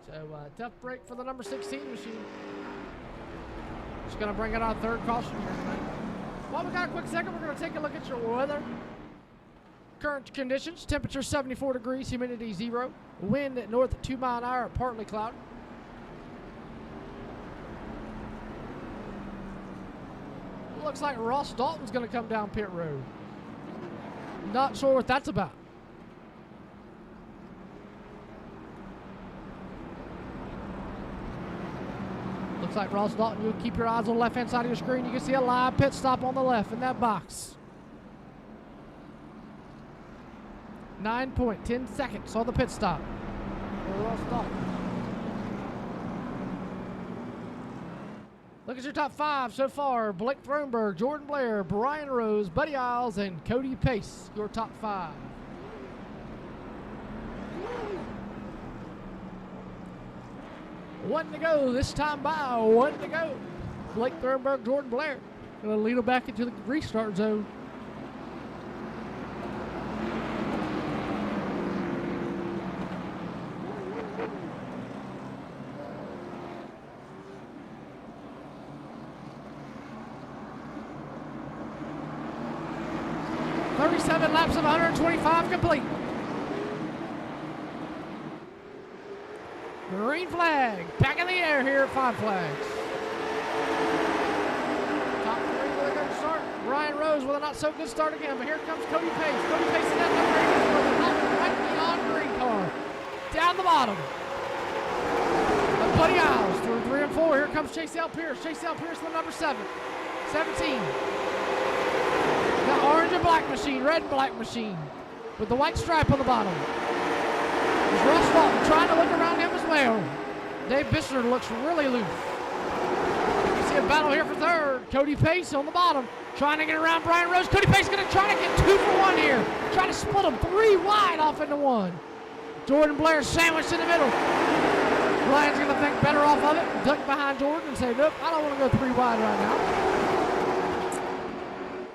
So tough break for the number 16 machine. Just going to bring it on third caution here tonight. While we got a quick second, we're going to take a look at your weather. Current conditions, temperature 74 degrees, humidity 0. Wind at north at 2 miles an hour, partly cloudy. Looks like Ross Dalton's going to come down pit road. Not sure what that's about. Looks like Ross Dalton, you'll keep your eyes on the left-hand side of your screen. You can see a live pit stop on the left in that box. 9.10 seconds on the pit stop for Ross Dalton. Look at your top 5 so far. Blake Thornburg, Jordan Blair, Brian Rose, Buddy Isles, and Cody Pace, your top 5. One to go this time by. 1 to go. Blake Thornburg, Jordan Blair. Going to lead them back into the restart zone. Laps of 125 complete. Green flag back in the air here at Five Flags. Top 3 with a good start. Brian Rose with a not so good start again, but here comes Cody Pace. Cody Pace in that number 8 with a not right beyond green car. Down the bottom. Buddy Isles through 3 and 4. Here comes Chase L. Pierce. Chase L. Pierce with number 7. 17. The orange and black machine, red and black machine, with the white stripe on the bottom. As Ross Dalton trying to look around him as well. Dave Bichner looks really loose. You see a battle here for third. Cody Pace on the bottom, trying to get around Brian Rose. Cody Pace going to try to get 2 for 1 here. Trying to split them 3 wide off into 1. Jordan Blair sandwiched in the middle. Brian's going to think better off of it. Duck behind Jordan and say, nope, I don't want to go 3 wide right now.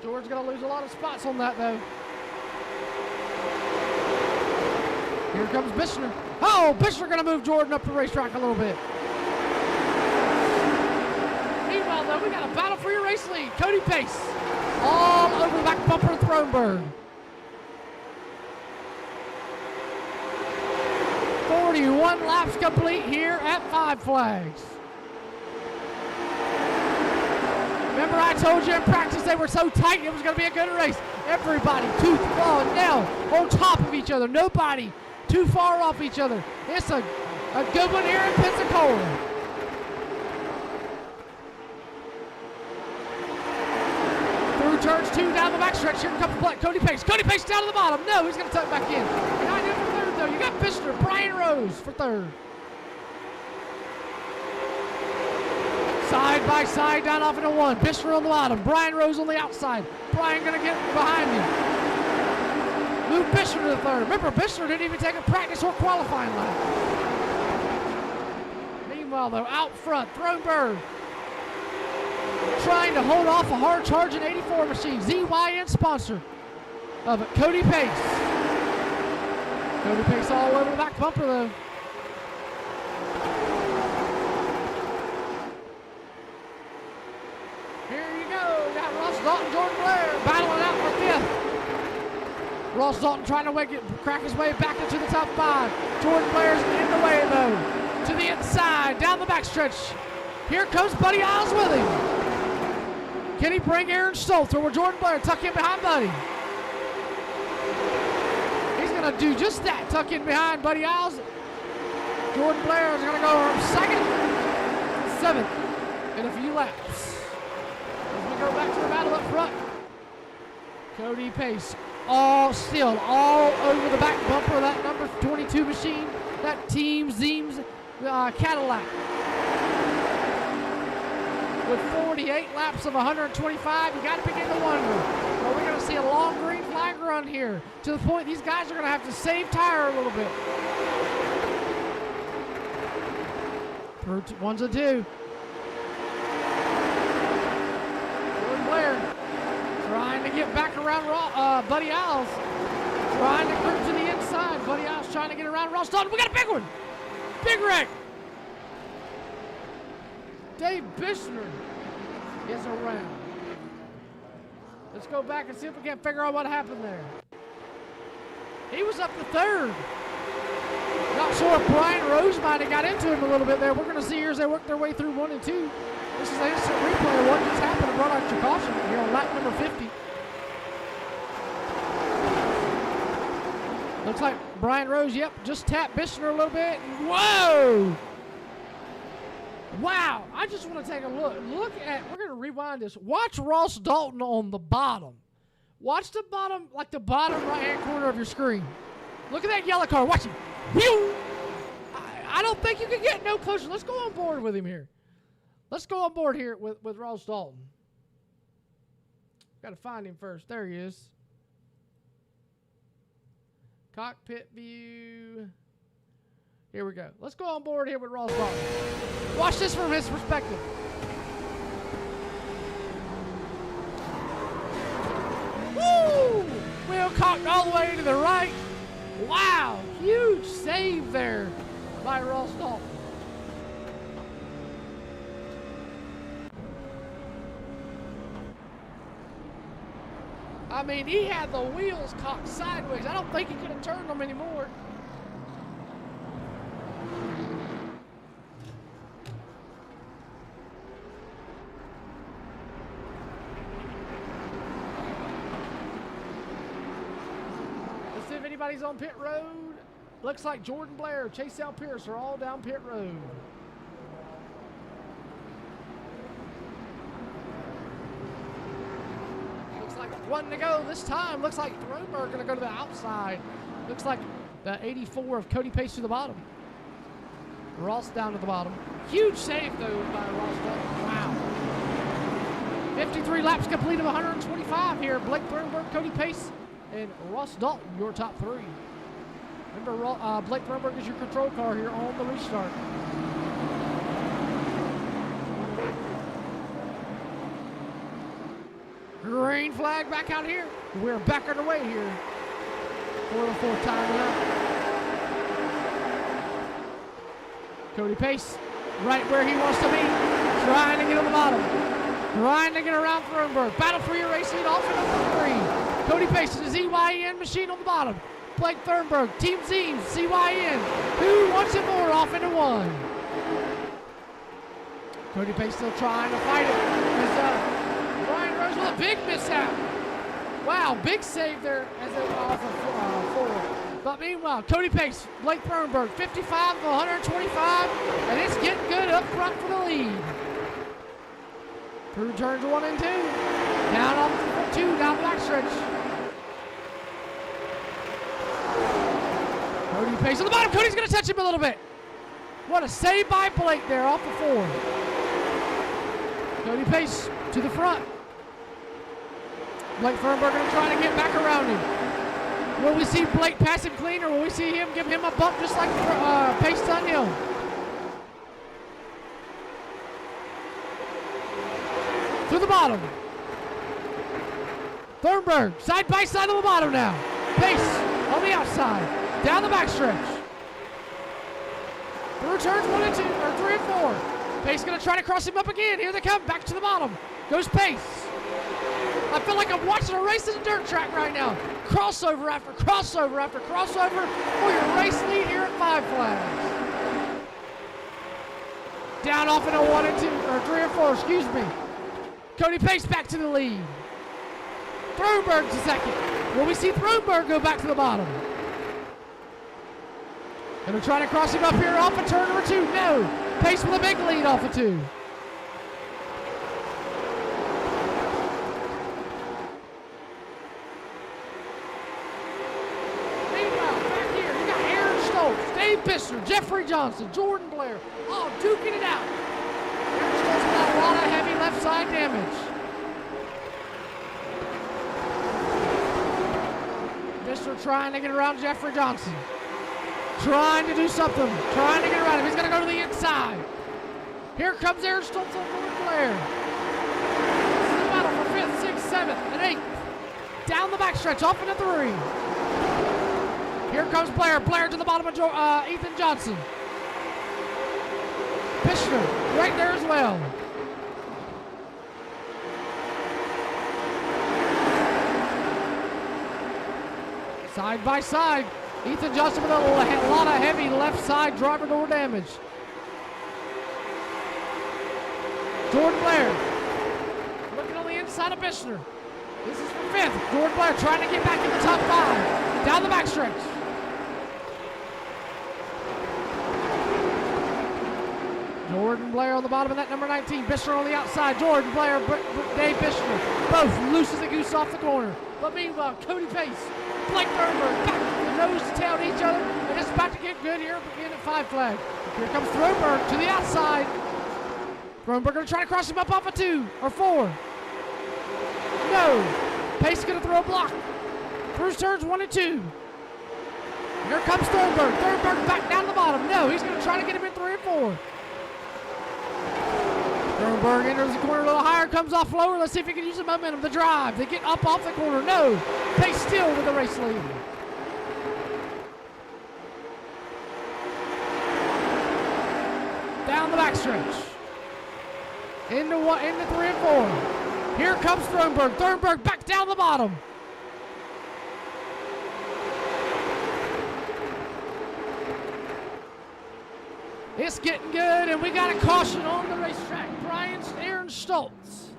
Jordan's going to lose a lot of spots on that, though. Here comes Bichner. Oh, Bichner going to move Jordan up the racetrack a little bit. Meanwhile, though, we got a battle for your race lead. Cody Pace all over the back bumper of Throneburg. 41 laps complete here at Five Flags. Remember I told you in practice they were so tight it was going to be a good race. Everybody tooth, claw, and nail on top of each other. Nobody too far off each other. It's a good one here in Pensacola. Through turns 2 down the backstretch. Here comes Cody Pace. Cody Pace down to the bottom. No, he's going to tuck back in. Behind him for third, though. You got Bichner, Brian Rose for third. Side by side down off into 1. Bichner on the bottom. Brian Rose on the outside. Brian going to get behind him. Move Bichner to the third. Remember, Bichner didn't even take a practice or qualifying lap. Meanwhile, though, out front, Throneburg trying to hold off a hard-charging 84 machine. ZYN sponsor of it, Cody Pace. Cody Pace all over the back bumper, though. Here you go. We got Ross Dalton, Jordan Blair battling out for 5th. Ross Dalton trying to crack his way back into the top 5. Jordan Blair's in the way, though. To the inside, down the backstretch. Here comes Buddy Isles with him. Can he bring Aaron Stoltz or will Jordan Blair tuck in behind Buddy? He's going to do just that, tuck in behind Buddy Isles. Jordan Blair is going to go from 2nd, 7th in a few laps. As we go back to the battle up front. Cody Pace all over the back bumper of that number 22 machine, that Team Zeems Cadillac. With 48 laps of 125, you got to begin to wonder, are we going to see a long green flag run here? To the point these guys are going to have to save tire a little bit. Through 1s and 2. Jordan Blair trying to get back around Buddy Isles. Trying to grip to the inside. Buddy Isles trying to get around Ross Dalton. We got a big one. Big wreck. Dave Bichner is around. Let's go back and see if we can figure out what happened there. He was up to 3rd. Not sure if Brian Rose might have got into him a little bit there. We're going to see here as they work their way through 1 and 2. This is an instant replay of what just happened and brought out your caution here on lap number 50. Looks like Brian Rose, just tapped Bichner a little bit. Whoa! Wow, I just want to take a look. We're going to rewind this. Watch Ross Dalton on the bottom. Watch the bottom, like the bottom right-hand corner of your screen. Look at that yellow car. Watch him. I don't think you can get no closer. Let's go on board with him here. Let's go on board here with Ross Dalton. Got to find him first. There he is. Cockpit view. Here we go. Let's go on board here with Ross Dalton. Watch this from his perspective. Woo! Wheel cocked all the way to the right. Wow, huge save there by Ross Dalton. I mean, he had the wheels cocked sideways. I don't think he could have turned them anymore. Let's see if anybody's on pit road. Looks like Jordan Blair, Chase L. Pierce are all down pit road. Looks like 1 to go this time. Looks like Throneburg going to go to the outside. Looks like The 84 of Cody Pace to the bottom. Ross down to the bottom. Huge save, though, by Ross Dalton. Wow. 53 laps complete of 125 here. Blake Thornburg, Cody Pace, and Ross Dalton, your top three. Remember, Blake Thornburg is your control car here on the restart. Green flag back out here. We're back underway here for the fourth time around. Cody Pace, right where he wants to be, trying to get on the bottom, trying to get around Thornburg. Battle for your race lead off into three. Cody Pace is the ZYN machine on the bottom. Blake Thornburg, Team Zine, ZYN. Who wants it more off into one? Cody Pace still trying to fight it. Ryan Rose with a big mishap. Wow, big save there as it off of forward. But meanwhile, Cody Pace, Blake Thornburg, 55 to 125, and it's getting good up front for the lead. Through turns 1 and 2. Down on 2, down the backstretch. Cody Pace on the bottom. Cody's going to touch him a little bit. What a save by Blake there off the 4. Cody Pace to the front. Blake Thornburg going to try to get back around him. Will we see Blake pass him clean, or will we see him give him a bump just like Pace done him? To the bottom. Thornburg, side by side on the bottom now. Pace on the outside. Down the backstretch. Through turns 1 and 2, or 3 and 4. Pace going to try to cross him up again. Here they come, back to the bottom. Goes Pace. I feel like I'm watching a race at a dirt track right now. Crossover after crossover after crossover for your race lead here at Five Flags. Down off in a 1 and 2, or 3 and 4, excuse me. Cody Pace back to the lead. Thornburg to second. Will we see Thornburg go back to the bottom? Gonna try to cross him up here off of turn number 2. No. Pace with a big lead off of 2. Dave Bishner, Jeffrey Johnson, Jordan Blair, all duking it out. Aaron Stoltz with a lot of heavy left side damage. Bishner trying to get around Jeffrey Johnson. Trying to do something. Trying to get around him. He's going to go to the inside. Here comes Aaron Stoltz on Jordan Blair. This is the battle for 5th, 6th, 7th, and 8th. Down the backstretch, off into 3. Here comes Blair. Blair to the bottom of Ethan Johnson. Bishner right there as well. Side by side. Ethan Johnson with a lot of heavy left side driver door damage. Jordan Blair looking on the inside of Bishner. This is for 5th. Jordan Blair trying to get back in the top 5. Down the backstretch. Jordan Blair on the bottom of that number 19. Bishner on the outside. Jordan Blair, Dave Bishner, both loose as a goose off the corner. But meanwhile, Cody Pace, Blake Thornburg, back from nose to tail to each other. And it's about to get good here again at Five Flag. Here comes Thornburg to the outside. Thornburg going to try to cross him up off of 2 or 4. No. Pace going to throw a block. Through turns 1 and 2. Here comes Thornburg. Thornburg back down the bottom. No, he's going to try to get him in 3 and 4. Thornburg enters the corner a little higher, comes off lower. Let's see if he can use the momentum, the drive. They get up off the corner. No. Pace still with the race lead. Down the backstretch. Into 3 and 4. Here comes Thornburg. Thornburg back down the bottom. It's getting good, and we got a caution on the racetrack. Aaron Stoltz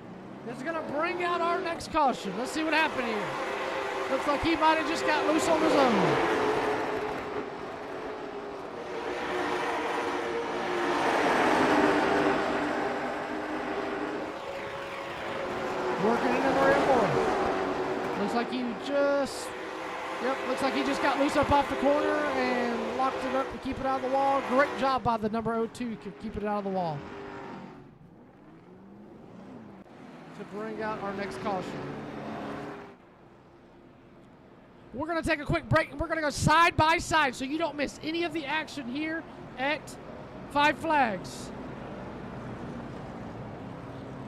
is going to bring out our next caution. Let's see what happened here. Looks like he might have just got loose on his own. Working into 3 and 4. Looks like he just Yep, looks like he just got loose up off the corner and locked it up to keep it out of the wall. Great job by the number 02 to keep it out of the wall. To bring out our next caution. We're going to take a quick break and we're going to go side by side so you don't miss any of the action here at Five Flags.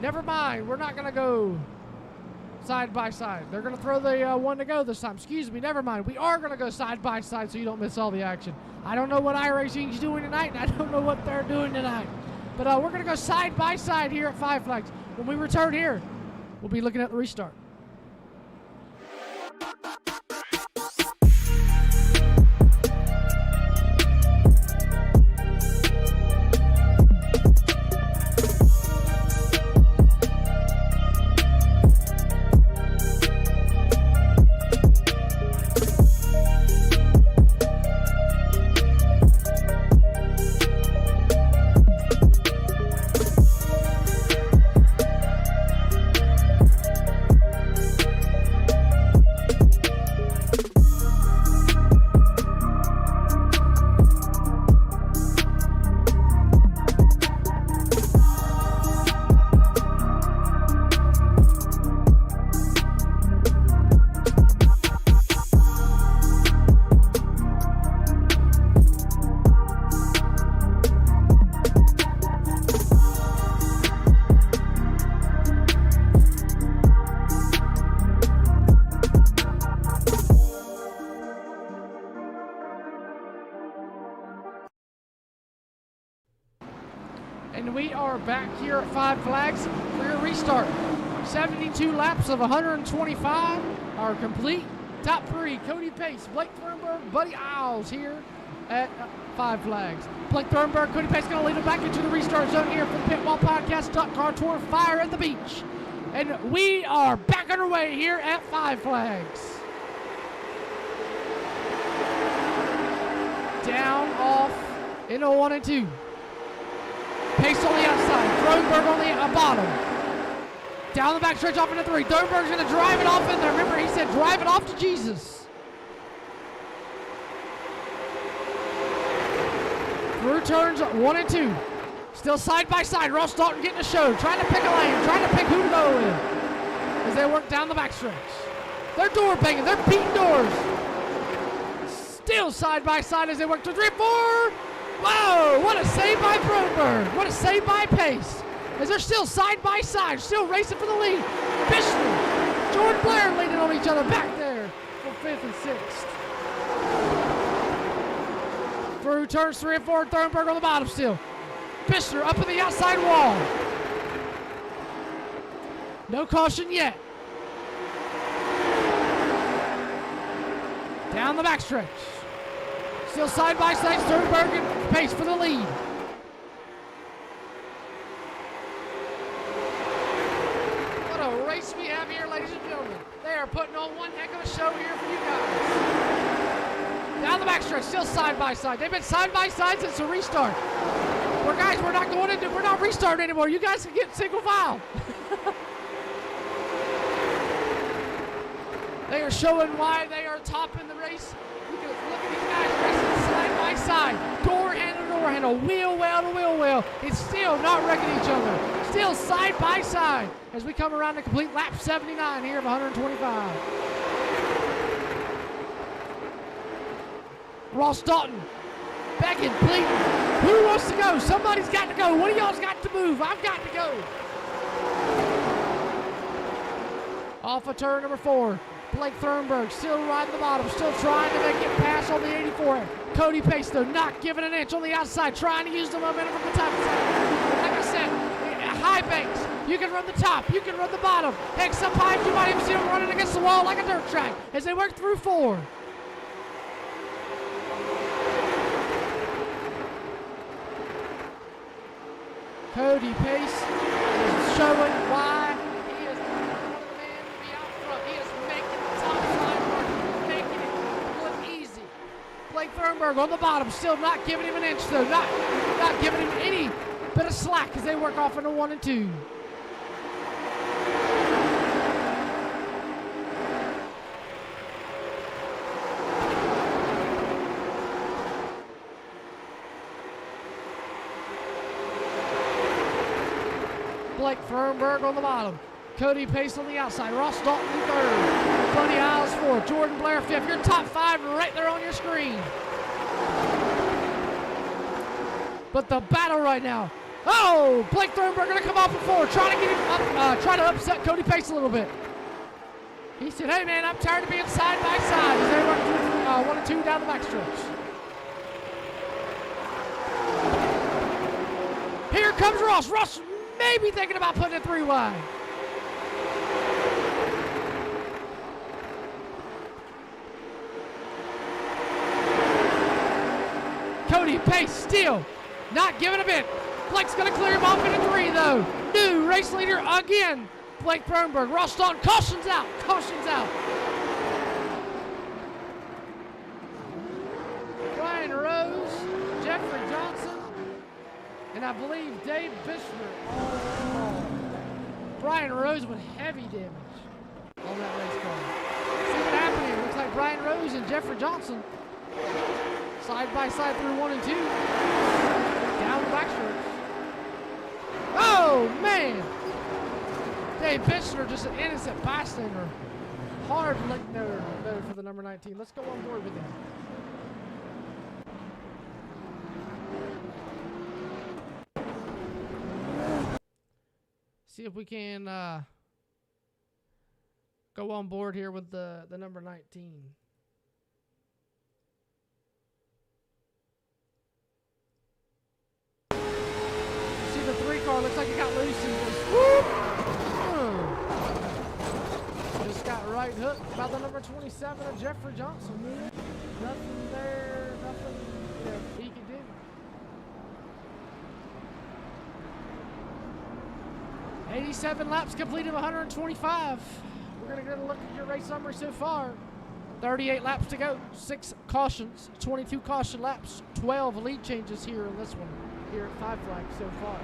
Never mind, we're not going to go side by side. They're going to throw the one to go this time. Excuse me, never mind. We are going to go side by side so you don't miss all the action. I don't know what iRacing's doing tonight, and I don't know what they're doing tonight. But we're going to go side by side here at Five Flags. When we return here, we'll be looking at the restart. And we are back here at Five Flags for your restart. 72 laps of 125 are complete. Top three, Cody Pace, Blake Thornburg, Buddy Isles here at Five Flags. Blake Thornburg, Cody Pace going to lead it back into the restart zone here for the Pitwall Podcast Duck Car Tour Fire at the Beach. And we are back underway here at Five Flags. Down, off, into 1 and 2. Pace on the outside, Thornburg on the bottom. Down the back stretch off into 3. Thornburg's going to drive it off in there. Remember, he said drive it off to Jesus. Through turns 1 and 2. Still side by side. Ross Dalton getting a show. Trying to pick a lane. Trying to pick who to go with. As they work down the back stretch. They're door banging. They're beating doors. Still side by side as they work to 3, 4. Whoa! What a save by Thornburg. What a save by Pace. As they're still side by side. Still racing for the lead. Bishler, Jordan Blair leaning on each other back there for 5th and 6th. Through turns 3 and 4. Thornburg on the bottom still. Bishler up in the outside wall. No caution yet. Down the backstretch. Still side by side, Thornburg and Pace for the lead. What a race we have here, ladies and gentlemen. They are putting on one heck of a show here for you guys. Down the backstretch, still side by side. They've been side by side since the restart. We're not restarting anymore. You guys can get single file. They are showing why they are top in the race. You can look at these guys racing side by side. Door handle to door handle. Wheel well to wheel well. It's still not wrecking each other. Still side by side as we come around to complete lap 79 here of 125. Ross Dalton begging, pleading. Who wants to go? Somebody's got to go. One of y'all's got to move. I've got to go. Off of turn number 4. Blake Thornburg still riding the bottom, still trying to make it pass on the 84. Cody Pace, though, not giving an inch on the outside, trying to use the momentum from the top side. Like I said, high banks. You can run the top, you can run the bottom. Heck, sometimes you might even see them running against the wall like a dirt track as they work through 4. Cody Pace is showing why he is one of the men to be out front. He is making the top side work, making it look easy. Blake Thornburg on the bottom, still not giving him an inch though, not giving him any bit of slack as they work off into 1 and 2. Blake Fernberg on the bottom. Cody Pace on the outside. Ross Dalton in third. Buddy Isles fourth. Jordan Blair fifth. Your top five right there on your screen. But the battle right now. Oh, Blake Fernberg going to come off the floor. Trying to get him up, try to upset Cody Pace a little bit. He said, hey man, I'm tired of being side by side. As they run 1 and 2 down the backstretch. Here comes Ross. Ross may be thinking about putting it 3 wide. Cody Pace still not giving a bit. Blake's going to clear him off into 3 though. New race leader again. Blake Fernberg. Ross Dalton, cautions out. Cautions out. Brian Rose, Jeffrey Johnson, and I believe Dave Bishner. Oh. Brian Rose with heavy damage on that race car. See what happened here. Looks like Brian Rose and Jeffrey Johnson side by side through 1 and 2. Down the backstretch. Oh, man. Dave Bishner, just an innocent bystander. Hard leg note for the number 19. Let's go on board with him. See if we can go on board here with the number 19. See the 3 car looks like it got loose and just whoop! Just got right hooked by the number 27 of Jeffrey Johnson. Nothing there, nothing he could do. 87 laps completed, 125. We're going to get a look at your race summary so far. 38 laps to go, 6 cautions, 22 caution laps, 12 lead changes here in this one, here at 5 Flags so far.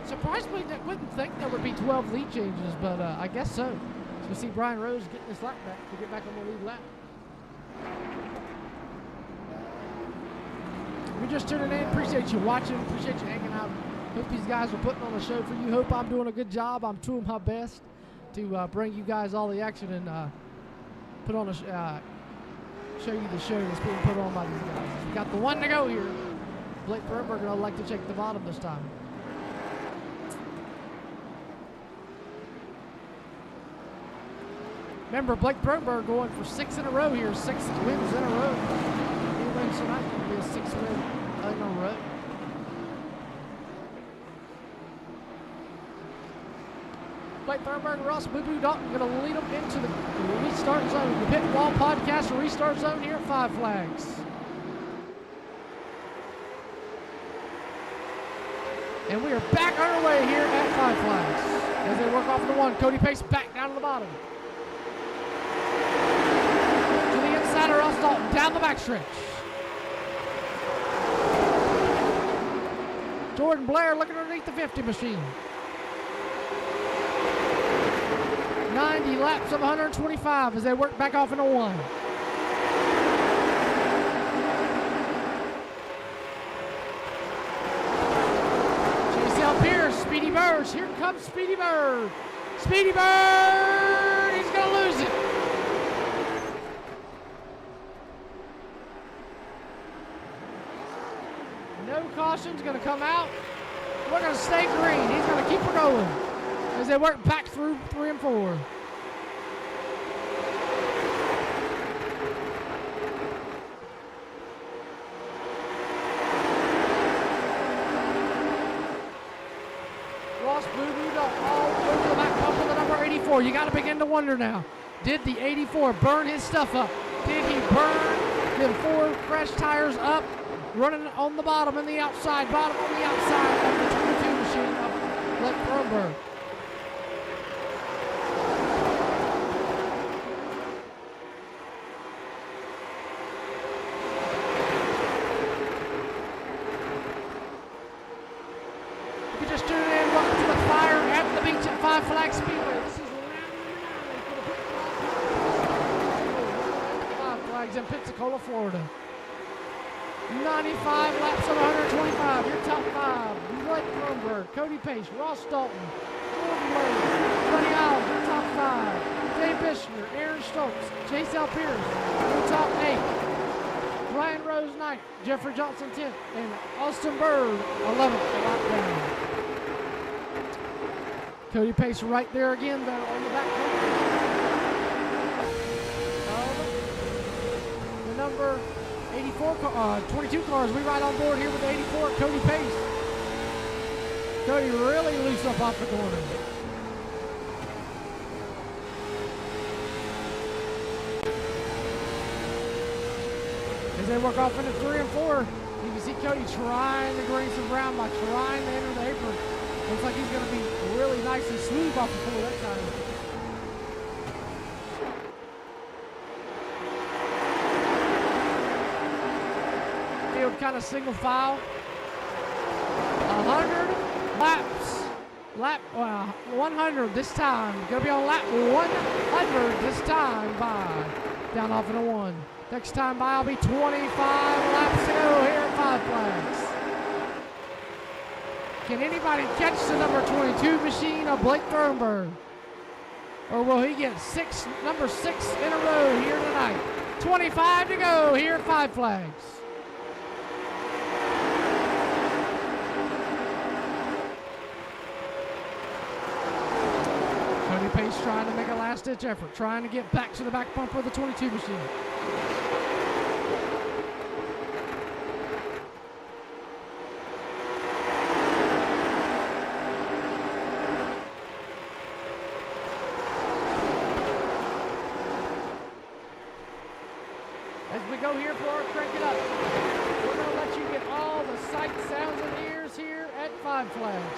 Surprisingly, I wouldn't think there would be 12 lead changes, but I guess so. So we see Brian Rose getting his lap back to get back on the lead lap. If you're just tuning in, appreciate you watching, appreciate you hanging out. Hope these guys are putting on a show for you. Hope I'm doing a good job. I'm doing my best to bring you guys all the action and put on a show you the show that's being put on by these guys. We got the 1 to go here. Blake Fernberg would like to check the bottom this time. Remember, Blake Fernberg going for 6 in a row here. 6 wins in a row. He wins tonight. It'll be a 6 win in a row. Blake Fernberg and Ross Boo Boo Dalton going to lead them into the restart zone. The Pitwall podcast restart zone here at 5 Flags. And we are back underway here at 5 Flags. As they work off the 1, Cody Pace back down to the bottom. To the inside of Ross Dalton, down the backstretch. Jordan Blair looking underneath the 50 machine. 90 laps of 125 as they work back off into 1. Chase up here, Speedy Bird. Here comes Speedy Bird. Speedy Bird, he's going to lose it. No caution's going to come out. We're going to stay green. He's going to keep her going as they work back through 3 and 4. Ross Boo Boo all over the back bumper of the number 84. You got to begin to wonder now. Did the 84 burn his stuff up? Did he burn them 4 fresh tires up? Running on the bottom and the outside, bottom on the outside of the 22 machine of Blake Fernberg. If you just tune in, welcome to the fire at the beach at 5 Flags Speedway. This is round 9 for the 5 Flags in Pensacola, Florida. 95 laps of 125. Your top five. Blake Thornburg, Cody Pace, Ross Dalton, Jordan Blade, Buddy Isles, your top five. Dave Bishner, Aaron Stokes, Chase L. Pierce, your top eight. Brian Rose 9th, Jeffrey Johnson 10th, and Austin Bird 11th. Lockdown. Cody Pace right there again, though, on the back of the number 84, 22 cars. We ride on board here with 84, Cody Pace. Cody really loose up off the corner. As they work off into 3 and 4, you can see Cody trying to gain some ground by trying to enter the apron. Looks like he's going to be really nice and smooth off the floor that time. Field kind of single file. 100 laps. 100 this time. Going to be on lap 100 this time by. Down off into 1. Next time by, I'll be 25 laps to go here at Five Flags. Can anybody catch the number 22 machine of Blake Thornburg? Or will he get number 6 in a row here tonight? 25 to go here at Five Flags. Cody Pace trying to make a last-ditch effort, trying to get back to the back bumper of the 22 machine. As we go here for our Crank It Up, we're going to let you get all the sights, sounds, and ears here at Five Flags.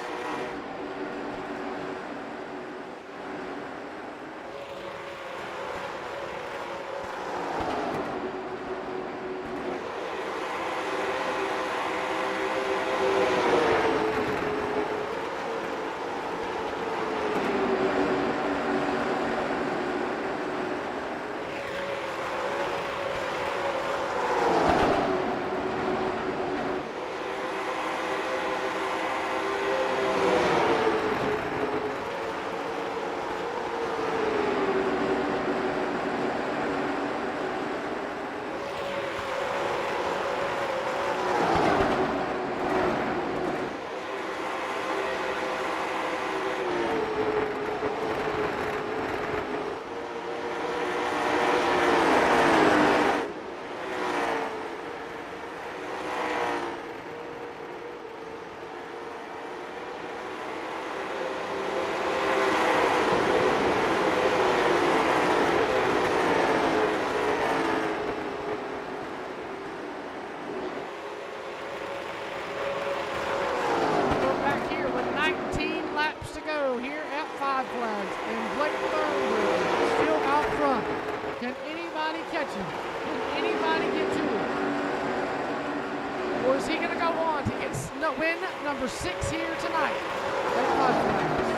Or is he going to go on to get win number 6 here tonight at Five Flags?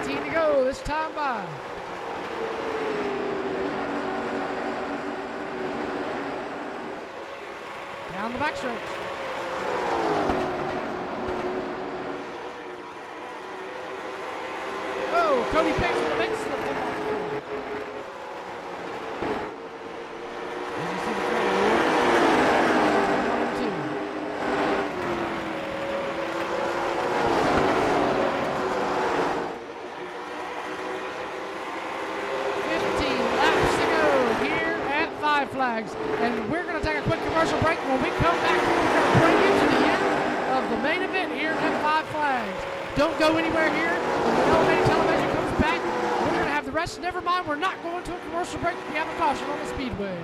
$18 to go this time by. Down the backstretch. Oh, Cody Pace with a big slip. Flags, and we're going to take a quick commercial break. When we come back, we're going to bring you to the end of the main event here at Five Flags. Don't go anywhere here. When the elevated television comes back, we're going to have the rest. Never mind, we're not going to a commercial break. We have a caution on the Speedway.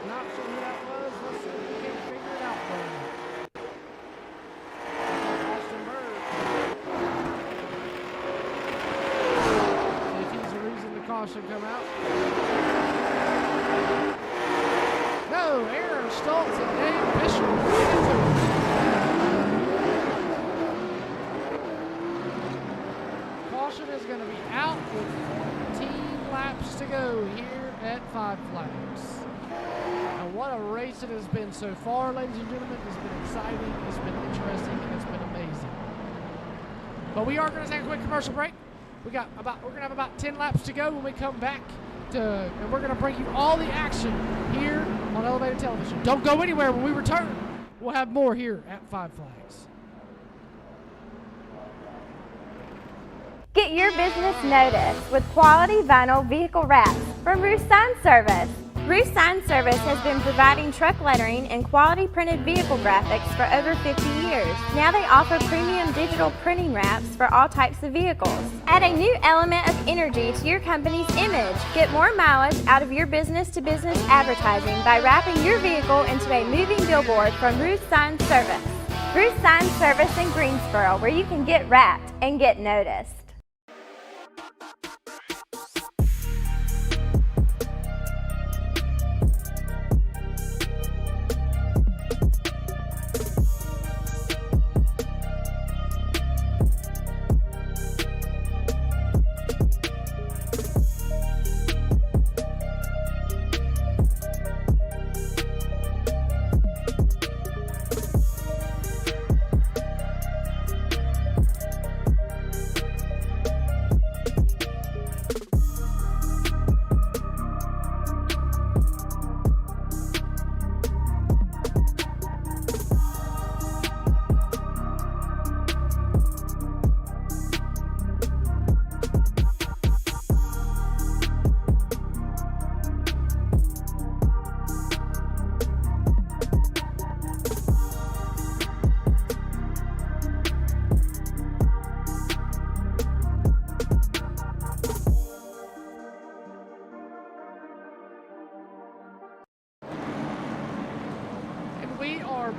Not sure who that was. Let's see if we can figure it out for you. Austin Bird. Caution come out. No, Aaron Stoltz and Dave Bishop. is going to be out with 14 laps to go here at Five Flags. And what a race it has been so far, ladies and gentlemen. It's been exciting, it's been interesting, and it's been amazing. But we are going to take a quick commercial break. We're going to have about 10 laps to go when we come back, and we're going to bring you all the action here on Elevated Television. Don't go anywhere. When we return, we'll have more here at Five Flags. Get your business noticed with quality vinyl vehicle wraps from Rooster Sign Service. Rooster Sign Service has been providing truck lettering and quality printed vehicle graphics for over 50 years. Now they offer premium digital printing wraps for all types of vehicles. Add a new element of energy to your company's image. Get more mileage out of your business-to-business advertising by wrapping your vehicle into a moving billboard from Rooster Sign Service. Rooster Sign Service in Greensboro, where you can get wrapped and get noticed.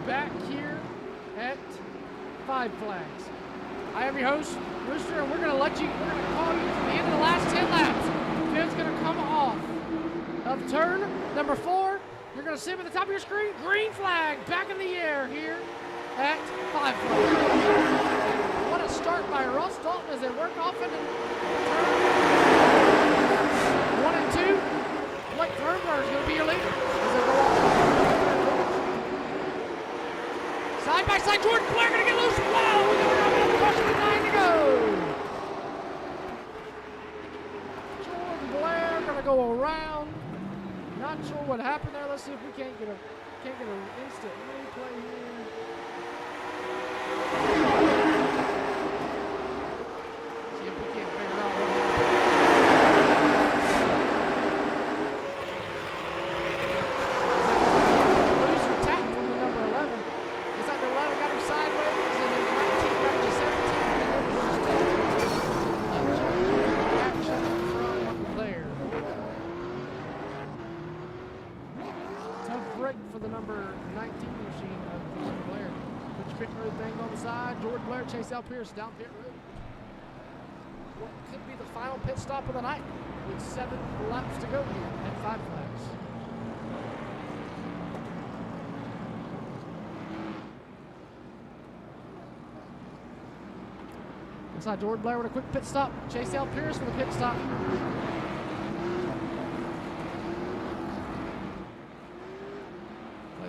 Back here at Five Flags. I am your host, Rooster, and we're going to call you to the end of the last 10 laps. Field's going to come off of turn number 4. You're going to see him at the top of your screen. Green flag back in the air here at Five Flags. What a start by Ross Dalton as they work off into turn 1 and 2. Blake Thornburg is going to be your leader as they go off. Side by side, Jordan Blair gonna get loose. Wow, we're gonna have another caution with 9 to go. Jordan Blair gonna go around. Not sure what happened there. Let's see if we can't get an instant replay here. See if we can't figure out what happened. Chase out Pierce down pit road. What could be the final pit stop of the night with 7 laps to go here at Five Flags. Inside Jordan Blair with a quick pit stop. Chase out Pierce for the pit stop.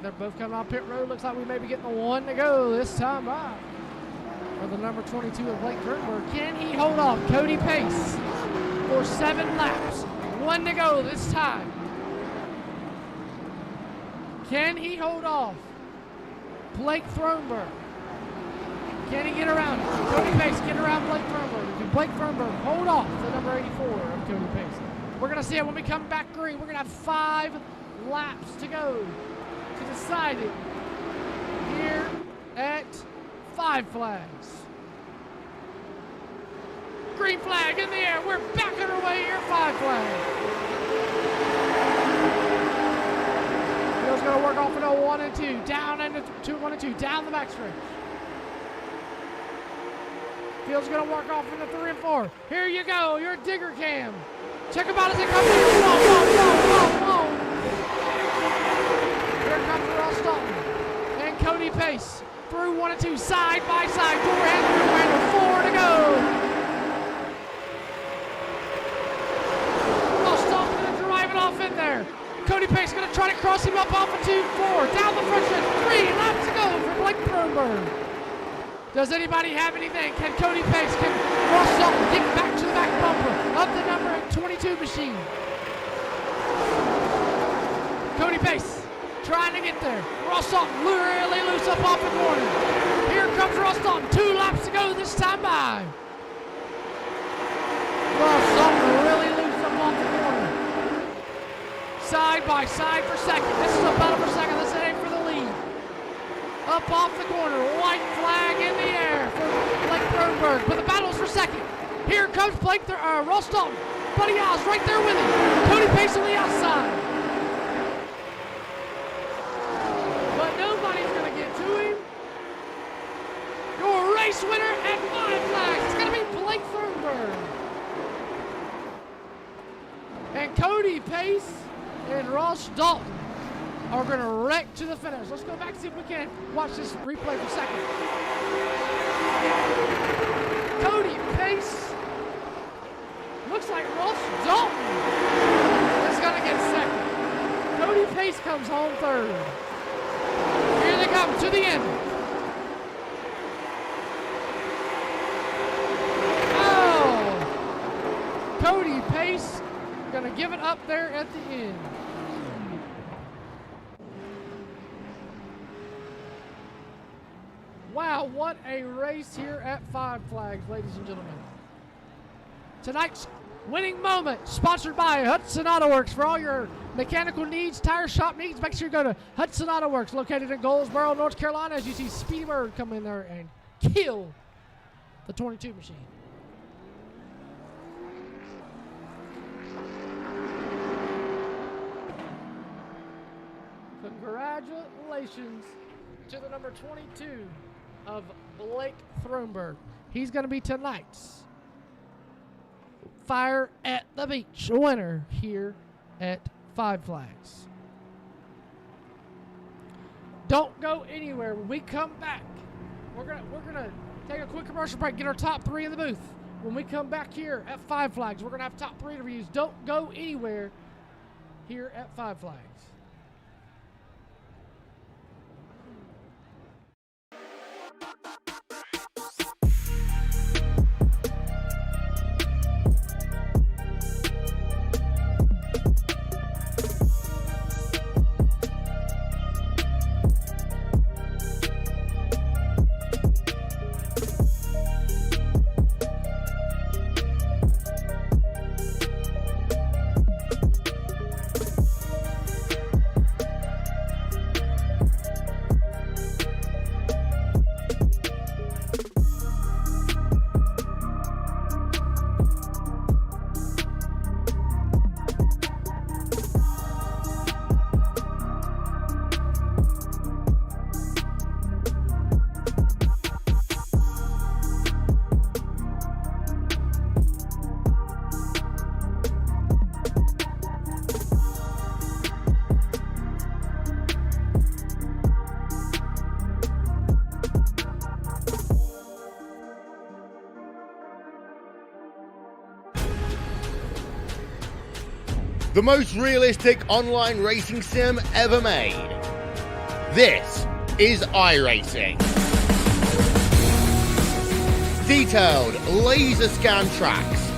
They're both coming off pit road. Looks like we may be getting the 1 to go this time by. For the number 22 of Blake Kurtberg. Can he hold off Cody Pace for 7 laps? 1 to go this time. Can he hold off Blake Thornburg? Can he get around him? Cody Pace get around Blake Thornburg. Can Blake Thornburg hold off the number 84 of Cody Pace? We're going to see it when we come back green. We're going to have 5 laps to go to decide it here at Five Flags. Green flag in the air. We're back on our way here. Five Flags. Field's going to work off into 1 and 2. Down into 1 and 2. Down the backstretch. Field's going to work off into 3 and 4. Here you go. Your digger cam. Check him out as it comes in. Whoa. Here comes Ross Dalton and Cody Pace. Through 1 and 2, side by side, door handle, 4 to go. Throneburg. Does anybody have anything? Can Cody Pace, can Ross Dalton get back to the back bumper of the number 22 machine? Cody Pace trying to get there. Ross Dalton really loose up off the corner. Here comes Ross Dalton. 2 laps to go this time by. Ross Dalton really loose up off the corner. Side by side for second. This is a battle for second. This ain't for the lead. Up off the corner. White flag in the air for Blake Throneburg. But the battle is for second. Here comes Ross Dalton. Buddy Al's right there with him. Cody Pace on the outside. But nobody's going to get to him. Your race winner at 5 flags. It's going to be Blake Throneburg. And Cody Pace and Ross Dalton are going to wreck to the finish. Let's go back and see if we can watch this replay for a second. Cody Pace. Looks like Ross Dalton is going to get second. Cody Pace comes home third. Here they come to the end. Oh! Cody Pace going to give it up there at the end. Wow, what a race here at 5 Flags, ladies and gentlemen. Tonight's winning moment, sponsored by Hudson Auto Works. For all your mechanical needs, tire shop needs, make sure you go to Hudson Auto Works, located in Goldsboro, North Carolina, as you see Speedway come in there and kill the 22 machine. Congratulations to the number 22 of Blake Throneburg. He's going to be tonight's Fire at the Beach winner here at 5 Flags. Don't go anywhere. When we come back, we're gonna take a quick commercial break, get our top 3 in the booth. When we come back here at 5 Flags, we're gonna have top 3 interviews. Don't go anywhere here at 5 Flags. The most realistic online racing sim ever made. This is iRacing. Detailed laser scan tracks,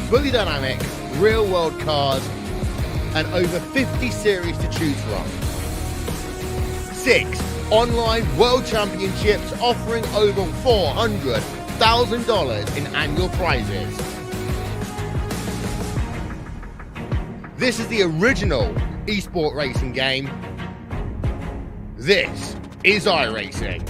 fully dynamic real world cars, and over 50 series to choose from. 6 online world championships offering over $400,000 in annual prizes. This is the original esport racing game. This is iRacing.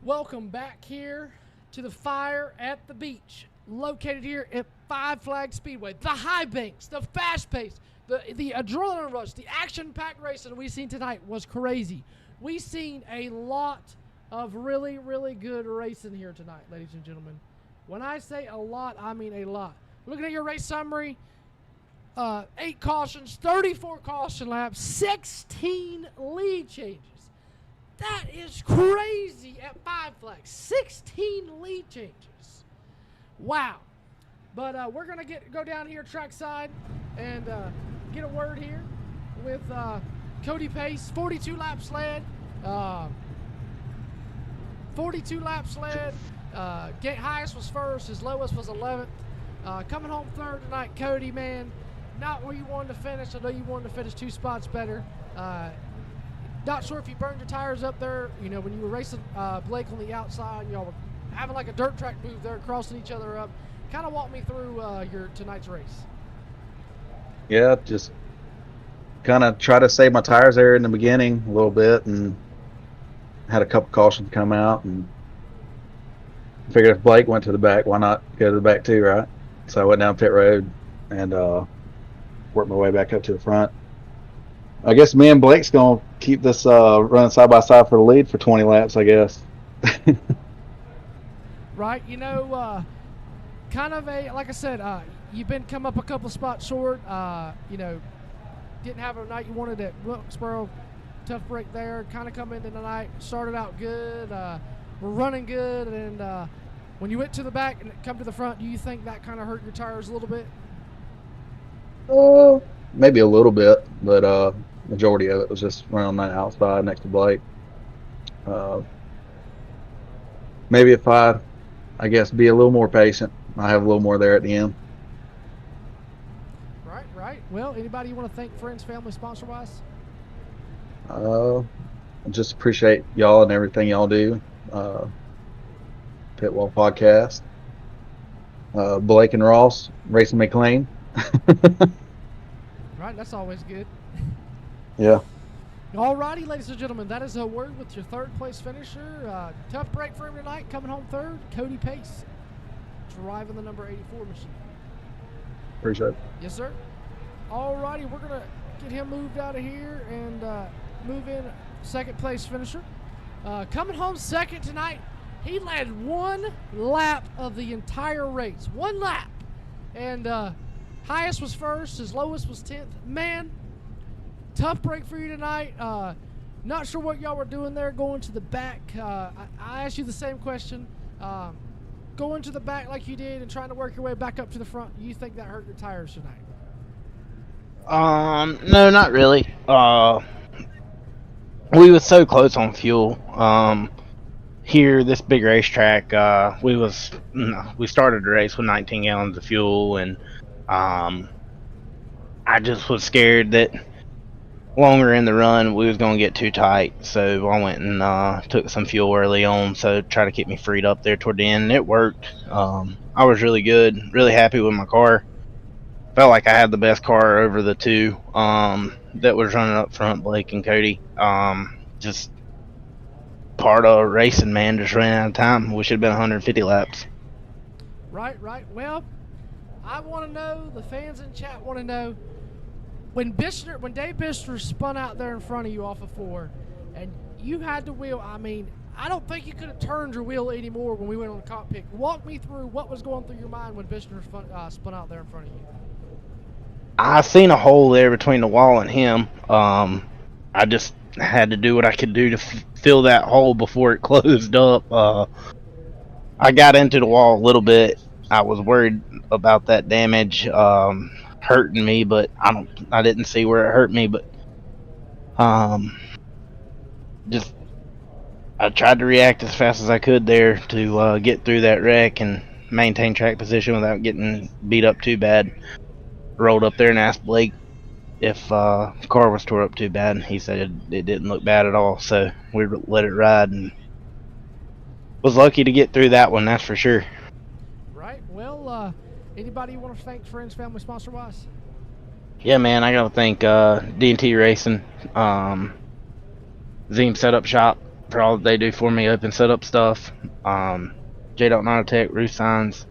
Welcome back here to the Fire at the Beach, located here at 5 Flags Speedway. The high banks, the fast pace, the adrenaline rush, the action-packed racing we've seen tonight was crazy. We've seen a lot of really, really good racing here tonight, ladies and gentlemen. When I say a lot, I mean a lot. Looking at your race summary, 8 cautions, 34 caution laps, 16 lead changes. That is crazy at 5 Flags. 16 lead changes. Wow. But we're gonna go down here trackside and get a word here with Cody Pace, 42 lap sled. 42 lap sled. Highest was first, his lowest was 11th. Coming home third tonight, Cody, man, not where you wanted to finish. I know you wanted to finish 2 spots better. Not sure if you burned your tires up there. You know, when you were racing Blake on the outside, y'all were having like a dirt track move there, crossing each other up. Kind of walk me through your tonight's race. Yeah, just kind of try to save my tires there in the beginning a little bit, and had a couple cautions come out, and figured if Blake went to the back, why not go to the back too, right? So I went down pit road and worked my way back up to the front. I guess me and Blake's gonna keep this running side by side for the lead for 20 laps, I guess. Right, you know, kind of like I said, you've been come up a couple spots short. You know, didn't have a night you wanted at Wilkesboro. Tough break there. Kind of come into the night, started out good. We're running good, and when you went to the back and come to the front, do you think that kind of hurt your tires a little bit? Maybe a little bit, but majority of it was just running on that outside next to Blake. Maybe if I guess, be a little more patient, I have a little more there at the end. Right. Well, anybody you want to thank, friends, family, sponsor-wise? I just appreciate y'all and everything y'all do. Pitwall podcast. Blake and Ross, Racing McLean. Right, that's always good. Yeah. Alrighty, ladies and gentlemen, that is a word with your third place finisher. Tough break for him tonight, coming home third. Cody Pace, driving the number 84 machine. Appreciate it. Yes, sir. Alrighty, we're gonna get him moved out of here and move in second place finisher. Coming home second tonight, he led 1 lap of the entire race. 1 lap. And highest was first, his lowest was 10th. Man, tough break for you tonight. Not sure what y'all were doing there going to the back. I asked you the same question. Going to the back like you did and trying to work your way back up to the front, you think that hurt your tires tonight? No, not really. We was so close on fuel. Here, this big racetrack, we started the race with 19 gallons of fuel, and I just was scared that longer in the run we was gonna get too tight. So I went and took some fuel early on, so try to keep me freed up there toward the end. And it worked. I was really good, really happy with my car. Felt like I had the best car over the 2 that was running up front, Blake and Cody. Just part of racing, man. Just ran out of time. We should have been 150 laps. Right. Well, I want to know, the fans in chat want to know, when Dave Bishner spun out there in front of you off of 4, and you had to wheel, I mean, I don't think you could have turned your wheel anymore when we went on the cockpit. Walk me through what was going through your mind when Bishner spun out there in front of you. I seen a hole there between the wall and him. I just had to do what I could do to fill that hole before it closed up. I got into the wall a little bit. I was worried about that damage hurting me, but I didn't see where it hurt me. But just I tried to react as fast as I could there to get through that wreck and maintain track position without getting beat up too bad. Rolled up there and asked Blake if the car was tore up too bad. He said it didn't look bad at all, so we let it ride and was lucky to get through that one, that's for sure. Right. Well, anybody you want to thank, friends, family, sponsor-wise? Yeah, man, I gotta thank D&T Racing, Zeem Setup Shop for all that they do for me, open setup stuff, J-Dot Nanotech, Roof Signs,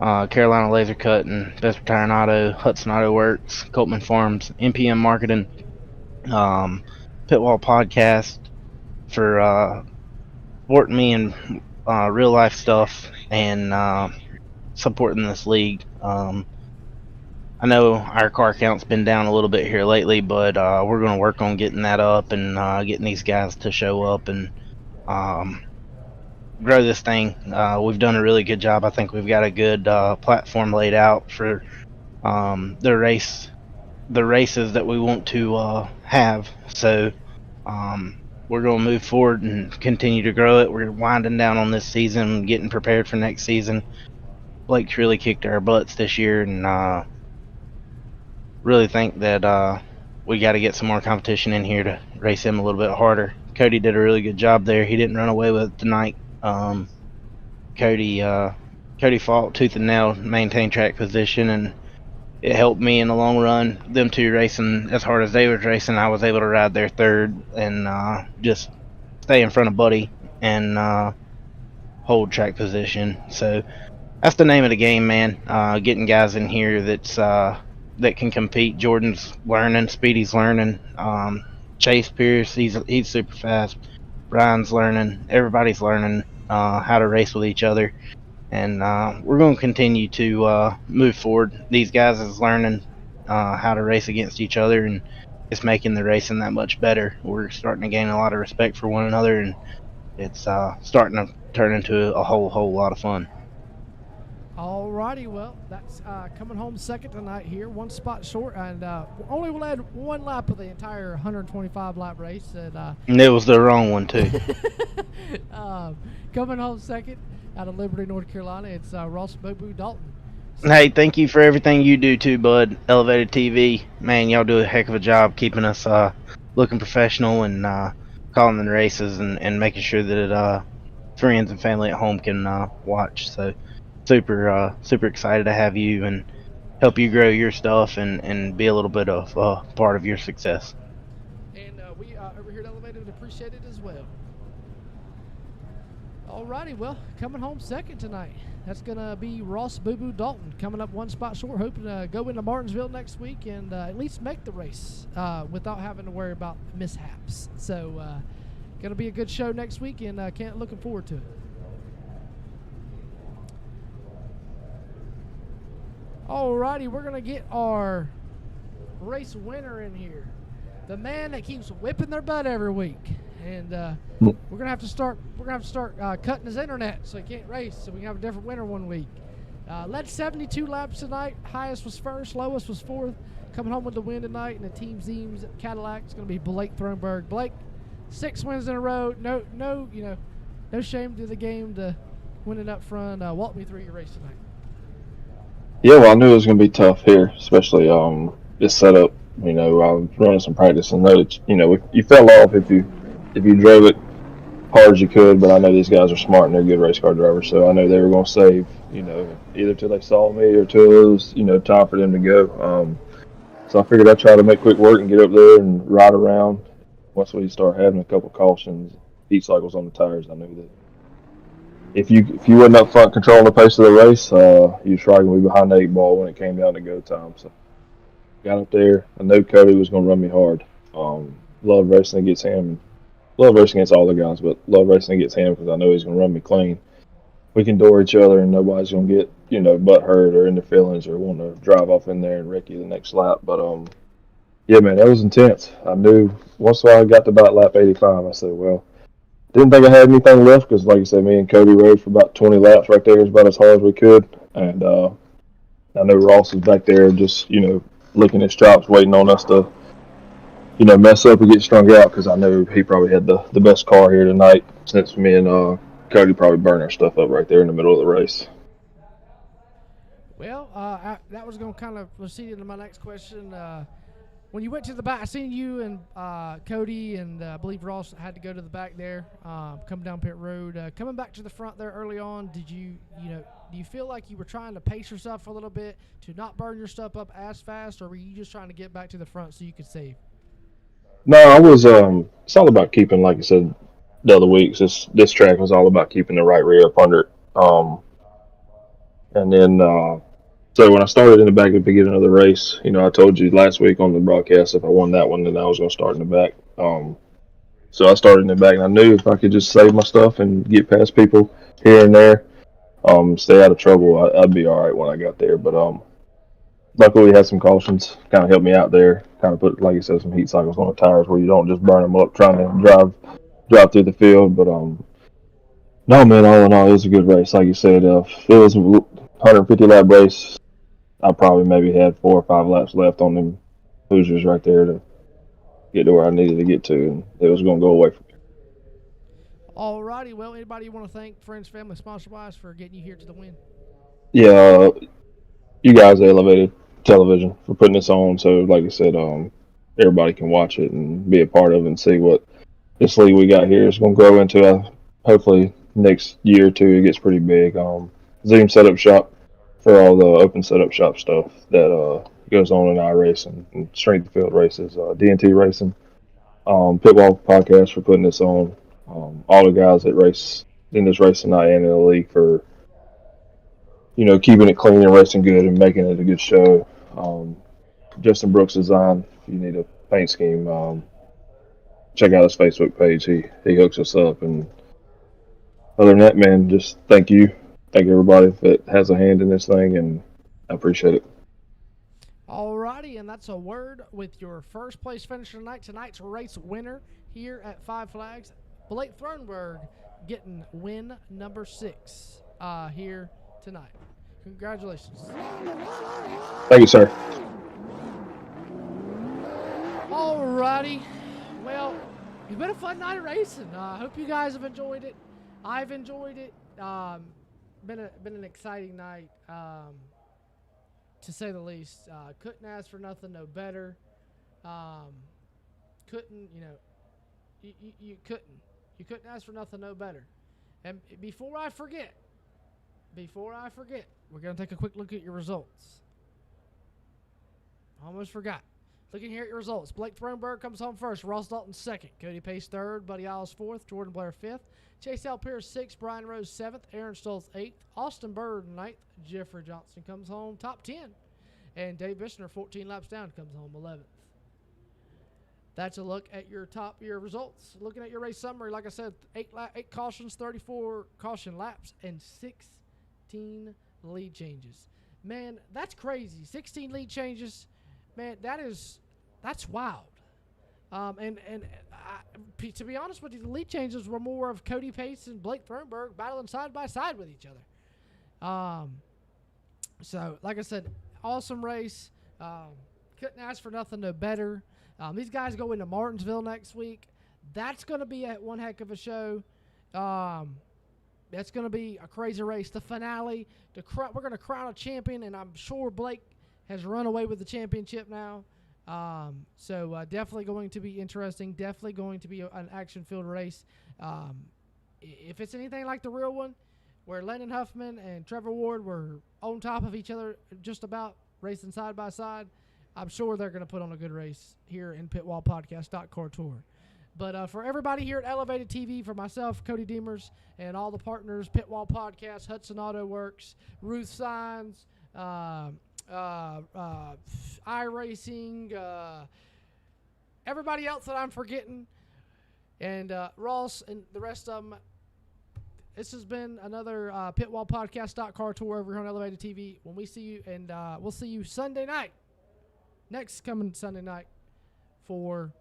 Carolina Laser Cutting, Best Retiring Auto, Hudson Auto Works, Coltman Farms, NPM Marketing, Pitwall Podcast for supporting me in real life stuff and supporting this league. I know our car count's been down a little bit here lately, but we're going to work on getting that up and getting these guys to show up and grow this thing. We've done a really good job. I think we've got a good platform laid out for the races that we want to have. So we're going to move forward and continue to grow it. We're winding down on this season, getting prepared for next season. Blake's really kicked our butts this year, and really think that we got to get some more competition in here to race him a little bit harder. Cody did a really good job there. He didn't run away with it tonight. Cody fought tooth and nail, maintained track position, and it helped me in the long run. Them two racing as hard as they was racing, I was able to ride their third and just stay in front of Buddy and hold track position. So that's the name of the game, man. Getting guys in here that can compete. Jordan's learning, Speedy's learning. Chase Pierce, he's super fast. Brian's learning. Everybody's learning how to race with each other, and we're going to continue to move forward. These guys is learning how to race against each other, and it's making the racing that much better. We're starting to gain a lot of respect for one another, and it's starting to turn into a whole lot of fun. Alrighty, well, that's coming home second tonight here, one spot short, and only will add one lap of the entire 125 lap race. And it was the wrong one too. Coming home second out of Liberty, North Carolina, it's Ross Bobu Dalton. Hey, thank you for everything you do too, bud. Elevated TV, man, y'all do a heck of a job keeping us looking professional and calling the races and making sure that friends and family at home can watch. So super excited to have you and help you grow your stuff and be a little bit of part of your success. And we over here at Elevated appreciate it as well. Alrighty, well, coming home second tonight, that's going to be Ross Boo-Boo Dalton, coming up one spot short, hoping to go into Martinsville next week and at least make the race without having to worry about mishaps. So going to be a good show next week, and looking forward to it. Alrighty, we're going to get our race winner in here. The man that keeps whipping their butt every week. And we're gonna have to start cutting his internet so he can't race, so we can have a different winner one week. Led 72 laps tonight. Highest was first, lowest was fourth. Coming home with the win tonight in the Team Zeems Cadillac is gonna be Blake Thronberg. Blake, 6 wins in a row. No shame to the game to winning up front. Walk me through your race tonight. Yeah, well, I knew it was going to be tough here, especially this setup. I was running some practice and know that you fell off if you drove it hard as you could. But I know these guys are smart and they're good race car drivers, so I know they were going to save either till they saw me or till it was time for them to go. So I figured I'd try to make quick work and get up there and ride around. Once we start having a couple cautions, heat cycles on the tires, I knew that if you wasn't up front controlling the pace of the race, you was probably going to be behind the 8 ball when it came down to go time. So got up there. I knew Cody was going to run me hard. Love racing against him. Love racing against all the guys, but love racing against him because I know he's going to run me clean. We can door each other, and nobody's going to get butt hurt or in their feelings or want to drive off in there and wreck you the next lap. But yeah, man, that was intense. I knew once I got to about lap 85, I said, well, didn't think I had anything left because, like I said, me and Cody rode for about 20 laps right there. It was about as hard as we could. And I know Ross was back there just, licking his chops, waiting on us to, mess up and get strung out because I know he probably had the best car here tonight since me and Cody probably burned our stuff up right there in the middle of the race. Well, that was going to kind of proceed into my next question. When you went to the back, I seen you and Cody and I believe Ross had to go to the back there, coming down pit road. Coming back to the front there early on, did do you feel like you were trying to pace yourself a little bit to not burn your stuff up as fast, or were you just trying to get back to the front so you could save? No, I was. It's all about keeping, like I said the other weeks. This track was all about keeping the right rear up under it. And then, so when I started in the back at the beginning of the race, I told you last week on the broadcast if I won that one, then I was going to start in the back. So I started in the back, and I knew if I could just save my stuff and get past people here and there, stay out of trouble, I'd be all right when I got there. But luckily, we had some cautions, kind of helped me out there, kind of put, like you said, some heat cycles on the tires where you don't just burn them up trying to drive through the field. But No, man, all in all, it was a good race. Like you said, if it was a 150 lap race, I probably maybe had 4 or 5 laps left on them Hoosiers right there to get to where I needed to get to, and it was going to go away from me. Alrighty, well, anybody you want to thank, friends, family, sponsor-wise, for getting you here to the win? Yeah, you guys at Elevated Television for putting this on, so like I said, everybody can watch it and be a part of it and see what this league we got here is going to grow into. Hopefully next year or two it gets pretty big. Zoom setup shop for all the open setup shop stuff that goes on in iRacing and strength field races, DNT racing, Pitwall podcast for putting this on, all the guys that race in this race tonight and in the league for keeping it clean and racing good and making it a good show. Justin Brooks Design, if you need a paint scheme, check out his Facebook page. He hooks us up. And other than that, man, just thank you. Thank everybody that has a hand in this thing, and I appreciate it. Alrighty, and that's a word with your first place finisher tonight. Tonight's race winner here at Five Flags, Blake Thronberg, getting win number 6 here tonight. Congratulations. Thank you, sir. Alrighty. Well, it's been a fun night of racing. I hope you guys have enjoyed it. I've enjoyed it. Been an exciting night, to say the least. Couldn't ask for nothing, no better. Couldn't, you couldn't ask for nothing, no better. And before I forget, we're going to take a quick look at your results. Almost forgot. Looking here at your results. Blake Thronberg comes home first. Ross Dalton second. Cody Pace third. Buddy Allis fourth. Jordan Blair fifth. Chase Alpierre sixth. Brian Rose seventh. Aaron Stoltz eighth. Austin Bird ninth. Jeffrey Johnson comes home top 10. And Dave Bishner, 14 laps down, comes home 11th. That's a look at your results. Looking at your race summary, like I said, 8 cautions, 34 caution laps, and 16 lead changes. Man, that's crazy. 16 lead changes. Man, that's wild. To be honest with you, the lead changes were more of Cody Pace and Blake Thronberg battling side by side with each other. So, like I said, awesome race. Couldn't ask for nothing no better. These guys go into Martinsville next week. That's going to be one heck of a show. That's going to be a crazy race. The finale, we're going to crown a champion, and I'm sure Blake has run away with the championship now. So definitely going to be interesting. Definitely going to be an action-filled race. If it's anything like the real one, where Landon Huffman and Trevor Ward were on top of each other just about racing side by side, I'm sure they're going to put on a good race here in pitwallpodcast.car tour. But for everybody here at Elevated TV, for myself, Cody Demers, and all the partners, Pitwall Podcast, Hudson Auto Works, Ruth Signs, iRacing, everybody else that I'm forgetting, and Ross and the rest of them, this has been another Pitwall Podcast.car tour over here on Elevated TV. When we see you, and we'll see you Sunday night, next coming Sunday night, for